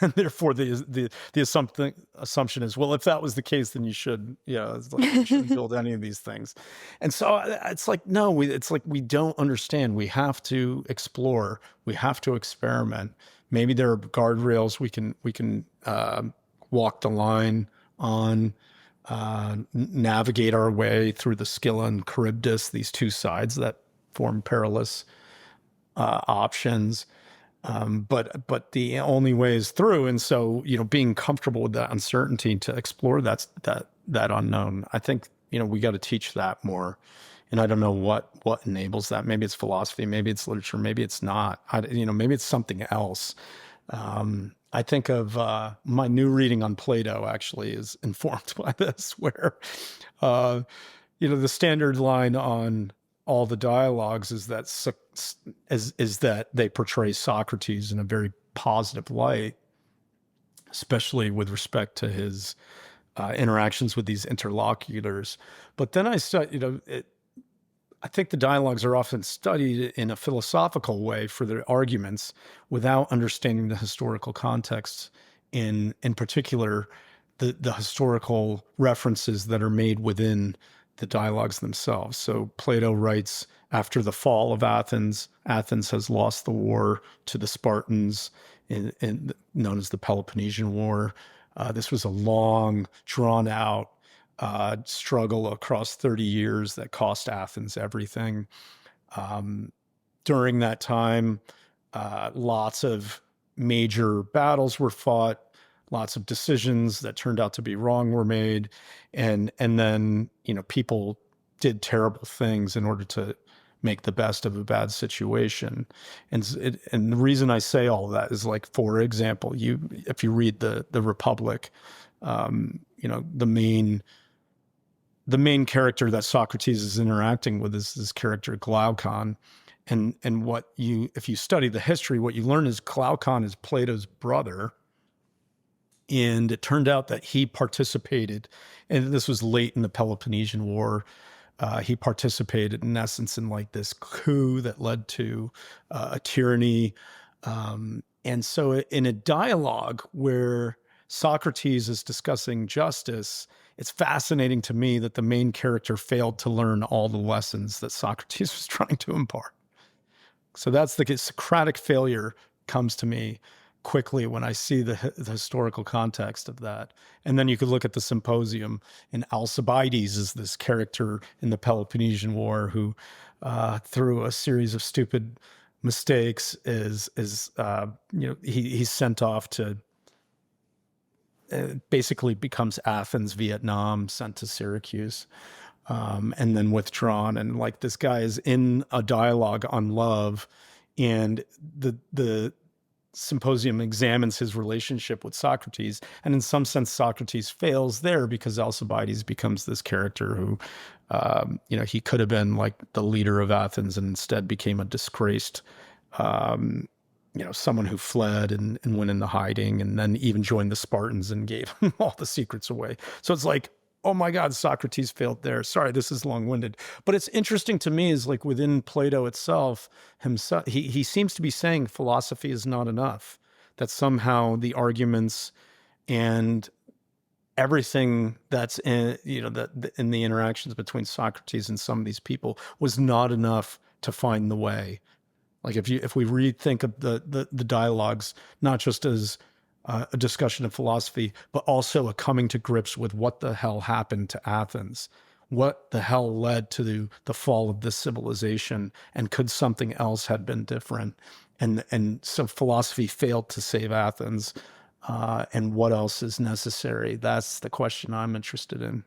And therefore the assumption is, well, if that was the case, then you should, it's like you shouldn't build any of these things. And so it's like, no, it's like we don't understand. We have to explore. We have to experiment. Maybe there are guardrails we can walk the line on, navigate our way through the Scylla and Charybdis, these two sides that form perilous options. But the only way is through. And so, being comfortable with that uncertainty to explore that unknown, I think, we got to teach that more. And I don't know what enables that. Maybe it's philosophy, maybe it's literature, maybe it's not. Maybe it's something else. I think of my new reading on Plato actually is informed by this, where the standard line on all the dialogues is that is that they portray Socrates in a very positive light, especially with respect to his interactions with these interlocutors. But then I started, I think the dialogues are often studied in a philosophical way for their arguments without understanding the historical context, in particular, the historical references that are made within the dialogues themselves. So Plato writes, after the fall of Athens, Athens has lost the war to the Spartans, known as the Peloponnesian War. This was a long, drawn out struggle across 30 years that cost Athens everything. during that time, lots of major battles were fought, lots of decisions that turned out to be wrong were made, and then people did terrible things in order to make the best of a bad situation. And the reason I say all of that is, like, for example, if you read the Republic, the main character that Socrates is interacting with is this character Glaucon. And if you study the history, what you learn is Glaucon is Plato's brother. And it turned out that he participated, and this was late in the Peloponnesian War. He participated, in essence, in like this coup that led to a tyranny. And so in a dialogue where Socrates is discussing justice, it's fascinating to me that the main character failed to learn all the lessons that Socrates was trying to impart. So that's the Socratic failure comes to me quickly when I see the historical context of that. And then you could look at the Symposium, and Alcibiades is this character in the Peloponnesian War who, through a series of stupid mistakes, he's sent off to basically becomes Athens, Vietnam, sent to Syracuse, and then withdrawn. And like, this guy is in a dialogue on love, and the Symposium examines his relationship with Socrates. And in some sense, Socrates fails there because Alcibiades becomes this character who, he could have been like the leader of Athens and instead became a disgraced, someone who fled and went into hiding, and then even joined the Spartans and gave them all the secrets away. So it's like, oh my God, Socrates failed there. Sorry, this is long-winded. But it's interesting to me is, like, within Plato itself, himself, he seems to be saying philosophy is not enough, that somehow the arguments and everything that's in, in the interactions between Socrates and some of these people was not enough to find the way. Like, if we rethink of the dialogues, not just as a discussion of philosophy, but also a coming to grips with what the hell happened to Athens, what the hell led to the fall of this civilization, and could something else have been different? And so philosophy failed to save Athens, and what else is necessary? That's the question I'm interested in.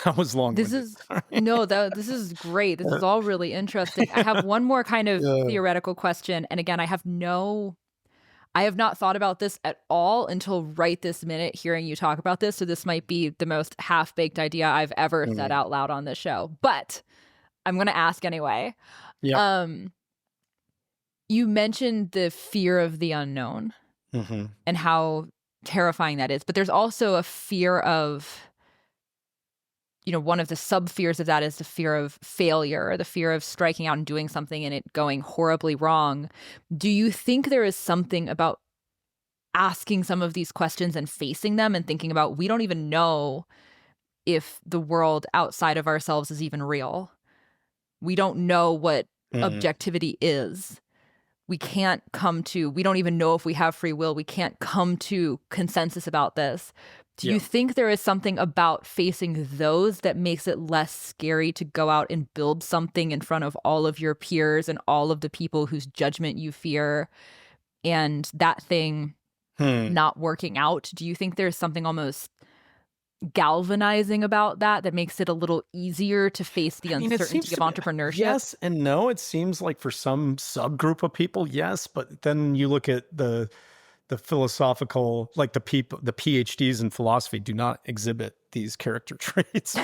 That was long-winded. This is great. This is all really interesting. I have one more kind of theoretical question. And again, I have not thought about this at all until right this minute hearing you talk about this. So this might be the most half-baked idea I've ever said out loud on this show. But I'm going to ask anyway. Yeah. You mentioned the fear of the unknown and how terrifying that is. But there's also a fear of, one of the sub-fears of that is the fear of failure, or the fear of striking out and doing something and it going horribly wrong. Do you think there is something about asking some of these questions and facing them and thinking about, we don't even know if the world outside of ourselves is even real? We don't know what objectivity is. We don't even know if we have free will. We can't come to consensus about this. Do you think there is something about facing those that makes it less scary to go out and build something in front of all of your peers and all of the people whose judgment you fear, and that thing not working out? Do you think there's something almost galvanizing about that makes it a little easier to face the uncertainty of entrepreneurship? Yes and no. It seems like for some subgroup of people, yes. But then you look at the philosophical, like the PhDs in philosophy do not exhibit these character traits.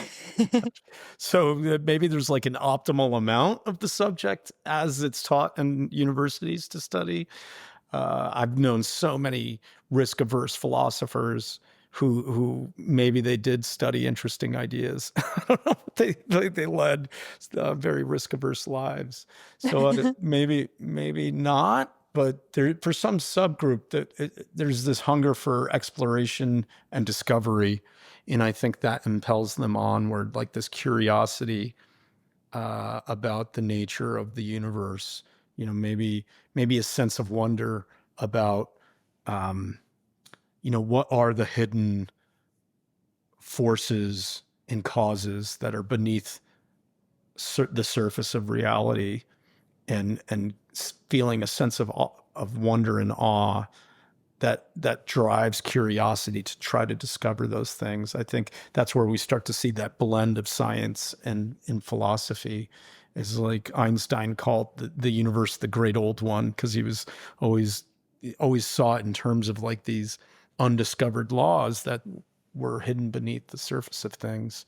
So maybe there's like an optimal amount of the subject as it's taught in universities to study. I've known so many risk-averse philosophers who maybe they did study interesting ideas. I don't know. They led very risk-averse lives. So maybe not. But for some subgroup, there's this hunger for exploration and discovery, and I think that impels them onward, like this curiosity about the nature of the universe. Maybe a sense of wonder about, what are the hidden forces and causes that are beneath the surface of reality. and feeling a sense of wonder and awe that drives curiosity to try to discover those things. I think that's where we start to see that blend of science and in philosophy. Is like Einstein called the universe the great old one, because he was always always saw it in terms of like these undiscovered laws that were hidden beneath the surface of things,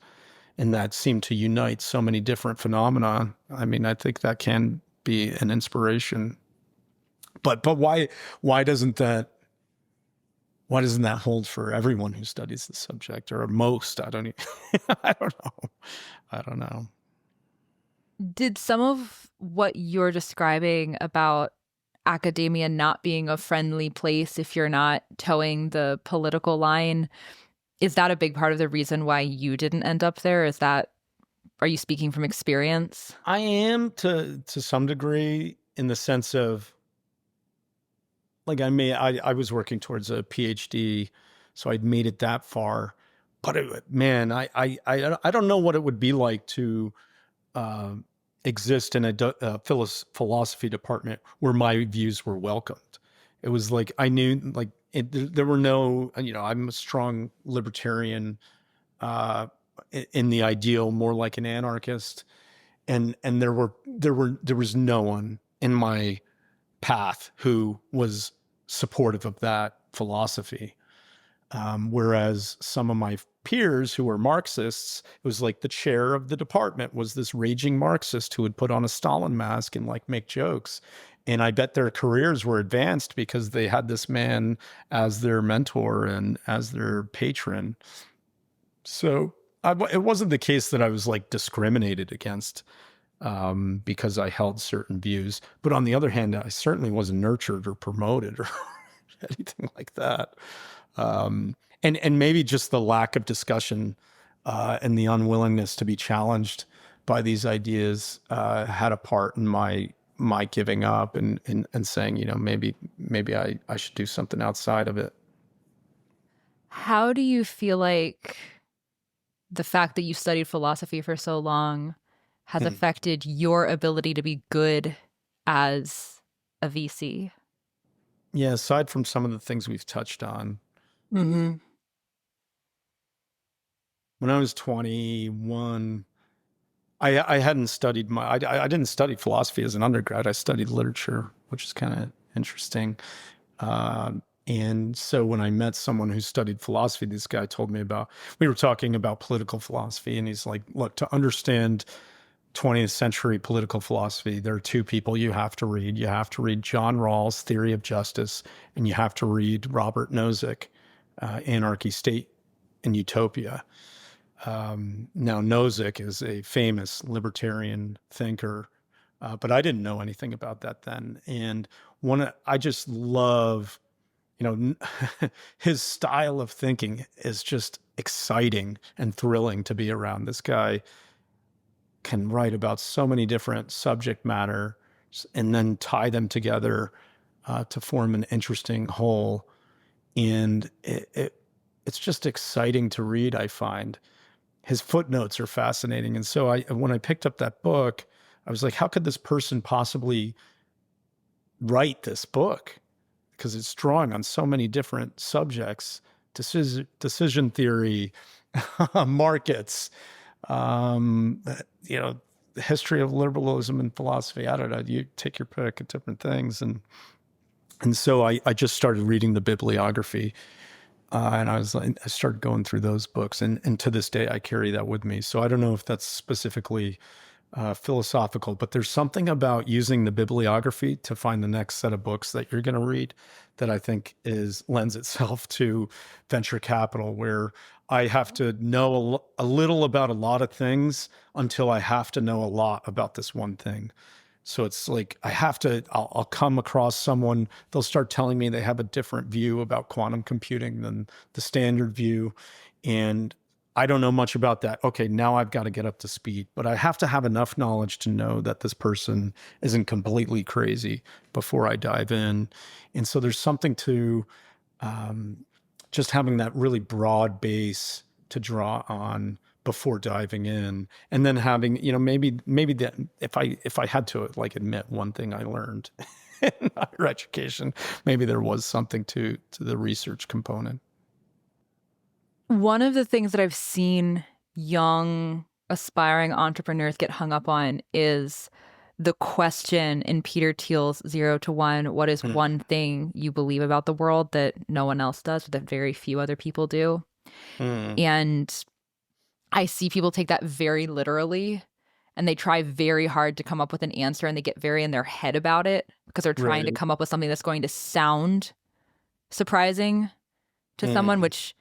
and that seemed to unite so many different phenomena. I mean, I think that can be an inspiration. But why doesn't that hold for everyone who studies the subject, or most? I don't even, I don't know. I don't know. Did some of what you're describing about academia not being a friendly place if you're not towing the political line, is that a big part of the reason why you didn't end up there? Are you speaking from experience? I am to some degree, in the sense of like I was working towards a PhD, so I'd made it that far. But man, I don't know what it would be like to uh, exist in a philosophy department where my views were welcomed. It was like I knew like there were no, I'm a strong libertarian, uh, in the ideal, more like an anarchist, and there was no one in my path who was supportive of that philosophy. Whereas some of my peers who were Marxists, it was like the chair of the department was this raging Marxist who would put on a Stalin mask and like make jokes. And I bet their careers were advanced because they had this man as their mentor and as their patron. So it wasn't the case that I was like discriminated against because I held certain views. But on the other hand, I certainly wasn't nurtured or promoted or anything like that. And maybe just the lack of discussion and the unwillingness to be challenged by these ideas had a part in my giving up and saying, maybe I should do something outside of it. How do you feel like the fact that you studied philosophy for so long has Hmm. affected your ability to be good as a VC? Yeah, aside from some of the things we've touched on, Mm-hmm. when I was 21, I hadn't studied I didn't study philosophy as an undergrad. I studied literature, which is kind of interesting. And so when I met someone who studied philosophy, this guy told me we were talking about political philosophy, and he's like, look, to understand 20th century political philosophy, there are two people you have to read. You have to read John Rawls' Theory of Justice, and you have to read Robert Nozick, Anarchy, State, and Utopia. Now, Nozick is a famous libertarian thinker, but I didn't know anything about that then. And I just love, his style of thinking is just exciting and thrilling to be around. This guy can write about so many different subject matter and then tie them together to form an interesting whole. And it's just exciting to read, I find. His footnotes are fascinating. And so when I picked up that book, I was like, how could this person possibly write this book? Because it's drawing on so many different subjects: decision theory, markets, um, you know, the history of liberalism and philosophy. I don't know. You take your pick of different things. And so I just started reading the bibliography. And I started going through those books, and to this day, I carry that with me. So I don't know if that's specifically philosophical, but there's something about using the bibliography to find the next set of books that you're going to read that I think lends itself to venture capital, where I have to know a little about a lot of things until I have to know a lot about this one thing. So it's like I'll come across someone, they'll start telling me they have a different view about quantum computing than the standard view. And I don't know much about that. Okay, now I've got to get up to speed, but I have to have enough knowledge to know that this person isn't completely crazy before I dive in. And so there's something to just having that really broad base to draw on before diving in, and then having, maybe that if I had to like admit one thing I learned in higher education, maybe there was something to the research component. One of the things that I've seen young aspiring entrepreneurs get hung up on is the question in Peter Thiel's 0 to 1, what is one thing you believe about the world that no one else does, or that very few other people do? And I see people take that very literally, and they try very hard to come up with an answer, and they get very in their head about it because they're trying to come up with something that's going to sound surprising to someone, which,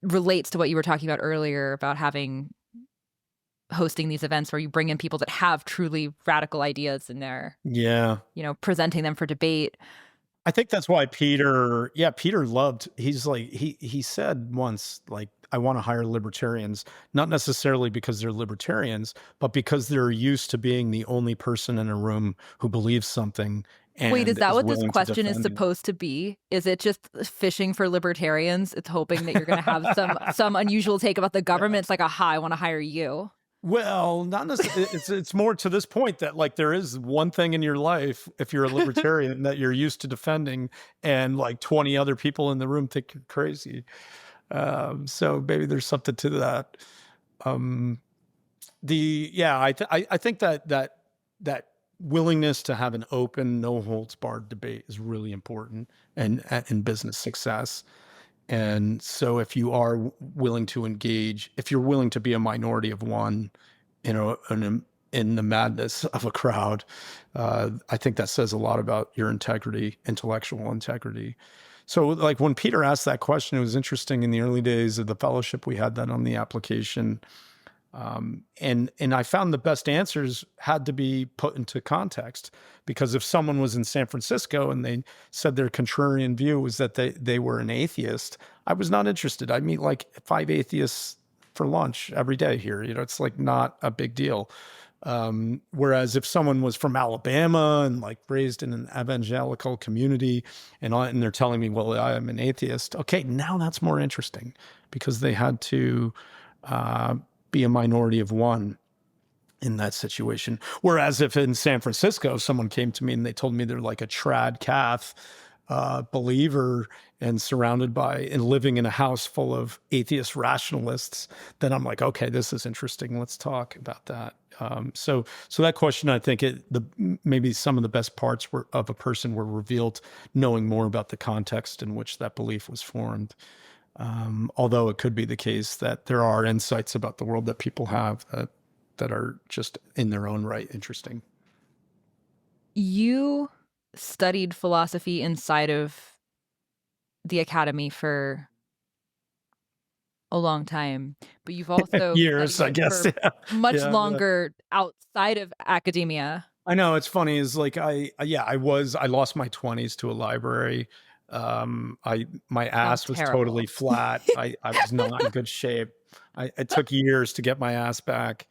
relates to what you were talking about earlier about hosting these events where you bring in people that have truly radical ideas in there. Yeah. Presenting them for debate. I think that's why Peter loved, he's like, he said once, like, I want to hire libertarians, not necessarily because they're libertarians, but because they're used to being the only person in a room who believes something. And wait, is that what this willing to question is defend it. supposed to be? Is it just fishing for libertarians? It's hoping that you're going to have some unusual take about the government. It's like, aha, I want to hire you. Well, not necessarily. It's more to this point that, like, there is one thing in your life, if you're a libertarian, that you're used to defending, and like 20 other people in the room think you're crazy. So maybe there's something to that. I think that willingness to have an open, no holds barred debate is really important and in business success. And so if you are willing to engage, if you're willing to be a minority of one, in the madness of a crowd, I think that says a lot about your integrity, intellectual integrity. So like when Peter asked that question, it was interesting. In the early days of the fellowship, we had that on the application. And I found the best answers had to be put into context, because if someone was in San Francisco and they said their contrarian view was that they were an atheist, I was not interested. I meet like 5 atheists for lunch every day here. It's like not a big deal. Whereas if someone was from Alabama and like raised in an evangelical community and they're telling me, well, I am an atheist. Okay, now that's more interesting, because they had to, be a minority of one in that situation. Whereas if in San Francisco, someone came to me and they told me they're like a trad cath believer and surrounded by and living in a house full of atheist rationalists, then I'm like, okay, this is interesting. Let's talk about that. So that question, I think maybe some of the best parts of a person were revealed knowing more about the context in which that belief was formed. Although it could be the case that there are insights about the world that people have that are just in their own right interesting. You studied philosophy inside of the academy for a long time, but you've also years, I guess, much longer outside of academia. I know, it's funny. Is like I lost my 20s to a library. My ass was totally flat. I was not in good shape. It took years to get my ass back.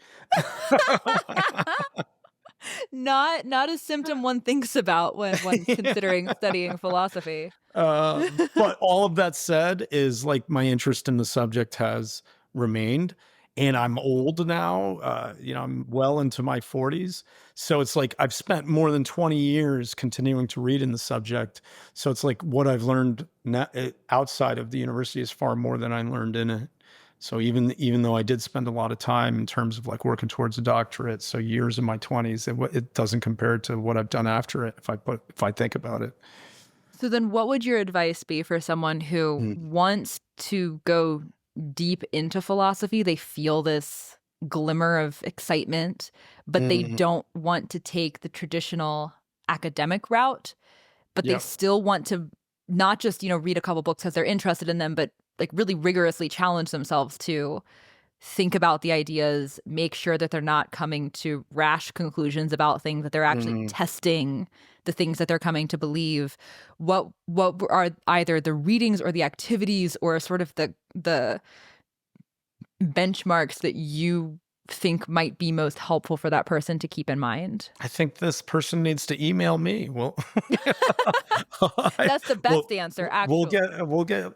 Not a symptom one thinks about when considering studying philosophy. But all of that said, is like my interest in the subject has remained. And I'm old now, I'm well into my 40s. So it's like I've spent more than 20 years continuing to read in the subject. So it's like what I've learned outside of the university is far more than I learned in it. So even though I did spend a lot of time in terms of like working towards a doctorate, so years in my 20s, it doesn't compare to what I've done after it, if I think about it. So then what would your advice be for someone who wants to go deep into philosophy? They feel this glimmer of excitement, but they don't want to take the traditional academic route, but they still want to not just, read a couple books because they're interested in them, but like really rigorously challenge themselves to think about the ideas, make sure that they're not coming to rash conclusions about things, that they're actually testing the things that they're coming to believe. What are either the readings or the activities or sort of the benchmarks that you think might be most helpful for that person to keep in mind? I think this person needs to email me. Well, that's the best answer. Actually,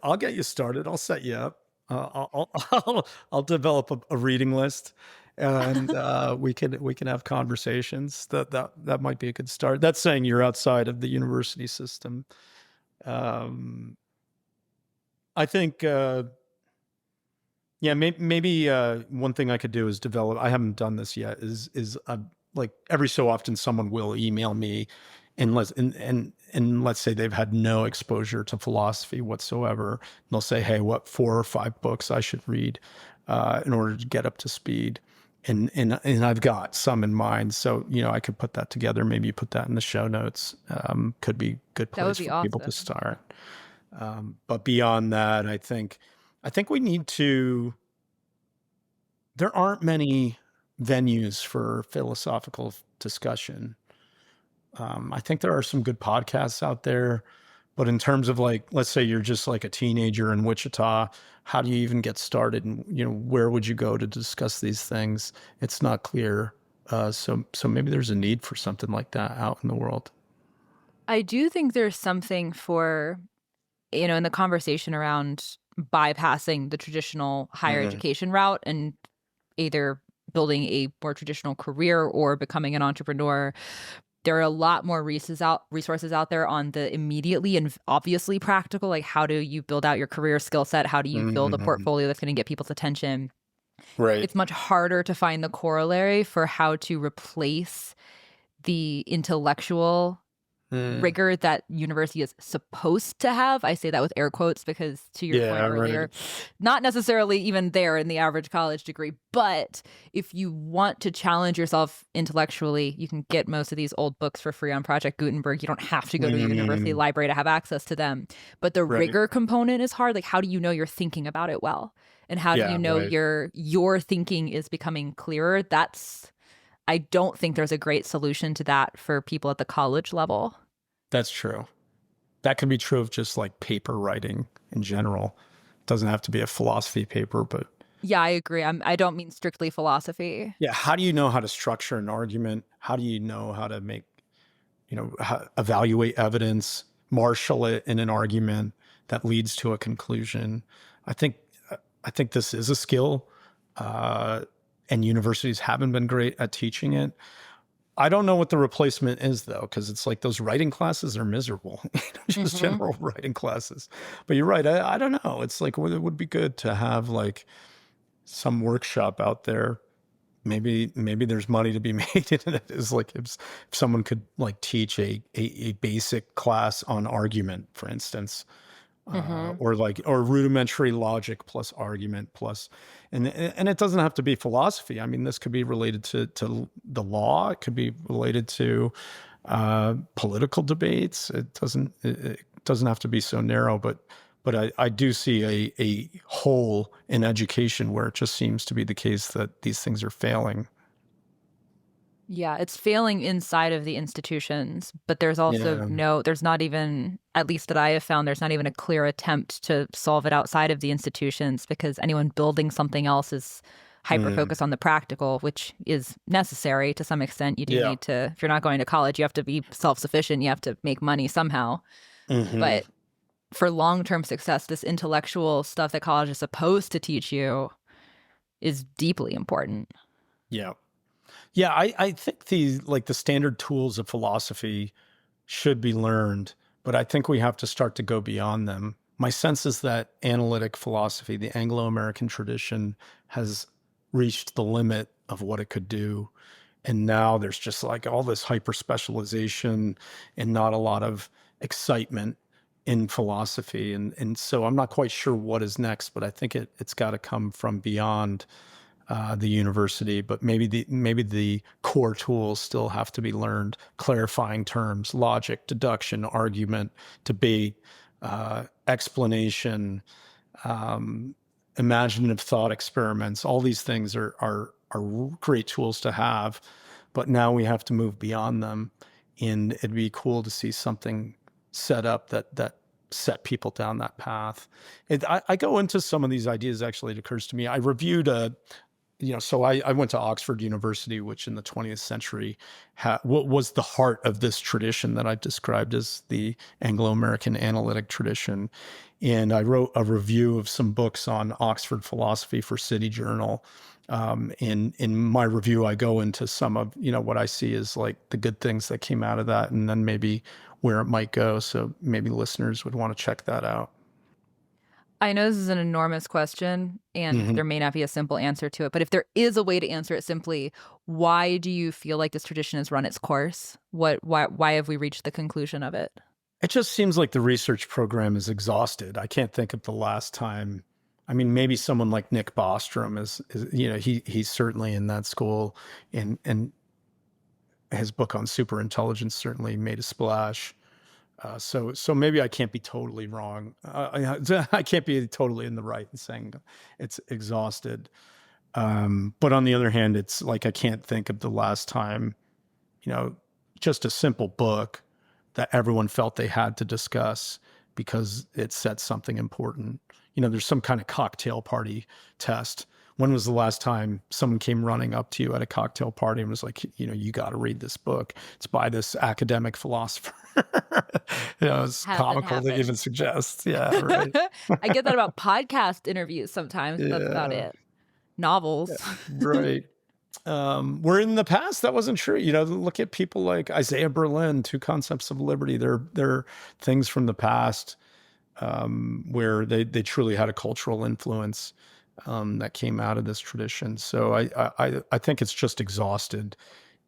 I'll get you started. I'll set you up. I'll develop a reading list, and we can have conversations. That might be a good start. That's saying you're outside of the university system. Um, I think. Yeah, maybe one thing I could do is develop. I haven't done this yet. Is like every so often someone will email me, and let's say they've had no exposure to philosophy whatsoever. And they'll say, "Hey, what 4 or 5 books I should read in order to get up to speed?" And I've got some in mind, so I could put that together. Maybe put that in the show notes. Could be a good That would place be for people to awesome. start. But beyond that, I think we need to. There aren't many venues for philosophical discussion. I think there are some good podcasts out there, but in terms of like, let's say you're just like a teenager in Wichita, how do you even get started? And where would you go to discuss these things? It's not clear. So maybe there's a need for something like that out in the world. I do think there's something for, in the conversation around bypassing the traditional higher Mhm. education route and either building a more traditional career or becoming an entrepreneur. There are a lot more resources out there on the immediately and obviously practical, like how do you build out your career skill set? How do you build a Mhm. portfolio that's going to get people's attention? Right. It's much harder to find the corollary for how to replace the intellectual Mm. rigor that university is supposed to have. I say that with air quotes because, to your Yeah, point right. earlier, not necessarily even there in the average college degree. But if you want to challenge yourself intellectually, you can get most of these old books for free on Project Gutenberg. You don't have to go to a university Mm. library to have access to them. But the Right. rigor component is hard. Like, how do you know you're thinking about it well? And how do you Yeah, know right. your thinking is becoming clearer? I don't think there's a great solution to that for people at the college level. That's true. That can be true of just like paper writing in general. It doesn't have to be a philosophy paper, but Yeah, I agree. I don't mean strictly philosophy. yeah, how do you know how to structure an argument? How do you know how to make, evaluate evidence, marshal it in an argument that leads to a conclusion? I think I think this is a skill, uh, and universities haven't been great at teaching it. I don't know what the replacement is though, because it's like those writing classes are miserable, just Hmm. general writing classes. But you're right. I don't know. It's like it would be good to have like some workshop out there. Maybe there's money to be made in it. Is like if someone could like teach a basic class on argument, for instance, Hmm. or rudimentary logic plus argument plus, and it doesn't have to be philosophy. I mean, this could be related to the law. It could be related to political debates. It doesn't have to be so narrow, but I do see a hole in education where it just seems to be the case that these things are failing. Yeah, it's failing inside of the institutions, but there's also Yeah. there's not even, at least that I have found, there's not even a clear attempt to solve it outside of the institutions because anyone building something else is hyper Mm. focused on the practical, which is necessary to some extent. You do Yeah. need to, if you're not going to college, you have to be self sufficient, you have to make money somehow. Hmm. But for long term success, this intellectual stuff that college is supposed to teach you is deeply important. Yeah. Yeah, I think the standard tools of philosophy should be learned, but I think we have to start to go beyond them. My sense is that analytic philosophy, the Anglo-American tradition, has reached the limit of what it could do. And now there's just like all this hyper specialization and not a lot of excitement in philosophy. And so I'm not quite sure what is next, but I think it's got to come from beyond the university, but maybe the core tools still have to be learned: clarifying terms, logic, deduction, argument, debate, explanation, um, imaginative thought experiments. All these things are great tools to have, but now we have to move beyond them, and it'd be cool to see something set up that set people down that path. I go into some of these ideas. Actually, it occurs to me I reviewed so I went to Oxford University, which in the 20th century was the heart of this tradition that I've described as the Anglo-American analytic tradition. And I wrote a review of some books on Oxford philosophy for City Journal. In my review, I go into some of, what I see as like the good things that came out of that, and then maybe where it might go. So maybe listeners would want to check that out. I know this is an enormous question, and there may not be a simple answer to it, but if there is a way to answer it simply, why do you feel like this tradition has run its course? Why have we reached the conclusion of it? It just seems like the research program is exhausted. I can't think of the last time. I mean, maybe someone like Nick Bostrom is he's certainly in that school, and his book on superintelligence certainly made a splash. So maybe I can't be totally wrong. I can't be totally in the right in saying it's exhausted. But on the other hand, it's like I can't think of the last time, just a simple book that everyone felt they had to discuss because it said something important. There's some kind of cocktail party test. When was the last time someone came running up to you at a cocktail party and was like, you got to read this book. It's by this academic philosopher. It's comical to even suggest. Yeah, right. I get that about podcast interviews sometimes. But that's about it. Novels. Yeah, right. Where in the past that wasn't true. Look at people like Isaiah Berlin, Two Concepts of Liberty. They're things from the past where they truly had a cultural influence that came out of this tradition. So I think it's just exhausted,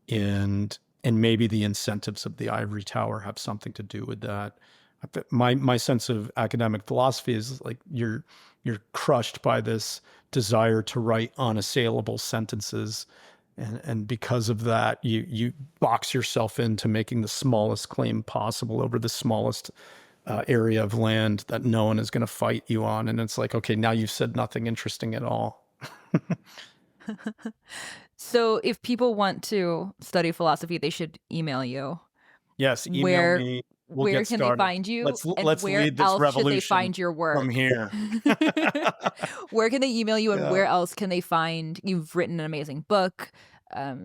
and maybe the incentives of the ivory tower have something to do with that. My sense of academic philosophy is like you're crushed by this desire to write unassailable sentences, and because of that, you box yourself into making the smallest claim possible over the smallest area of land that no one is going to fight you on. And it's like, okay, now you've said nothing interesting at all. So if people want to study philosophy, they should email you. Yes, email me. Where can they find you? Let's where lead this else revolution should they find your work from here. Where can they email you, and where else can they find? You've written an amazing book.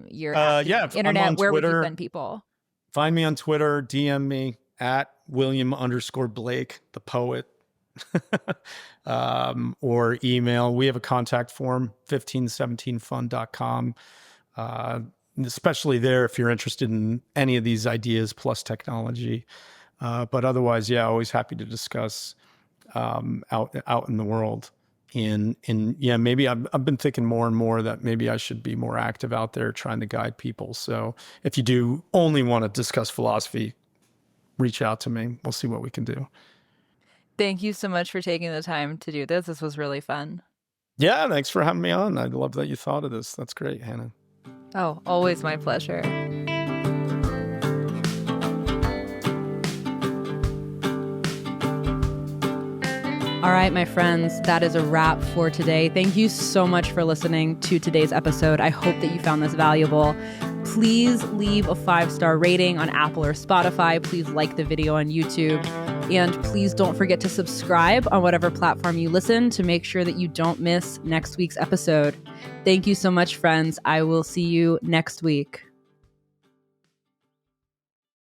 You're internet. Where would you send people? Find me on Twitter. DM me at William_Blake, the poet, or email. We have a contact form, 1517fun.com. Especially there if you're interested in any of these ideas plus technology. But otherwise, always happy to discuss out in the world. And maybe I've been thinking more and more that maybe I should be more active out there trying to guide people. So if you do only want to discuss philosophy, reach out to me. We'll see what we can do. Thank you so much for taking the time to do this. This was really fun. Yeah, thanks for having me on. I love that you thought of this. That's great, Hannah. Oh, always my pleasure. All right, my friends, that is a wrap for today. Thank you so much for listening to today's episode. I hope that you found this valuable. Please leave a 5-star rating on Apple or Spotify. Please like the video on YouTube. And please don't forget to subscribe on whatever platform you listen to make sure that you don't miss next week's episode. Thank you so much, friends. I will see you next week.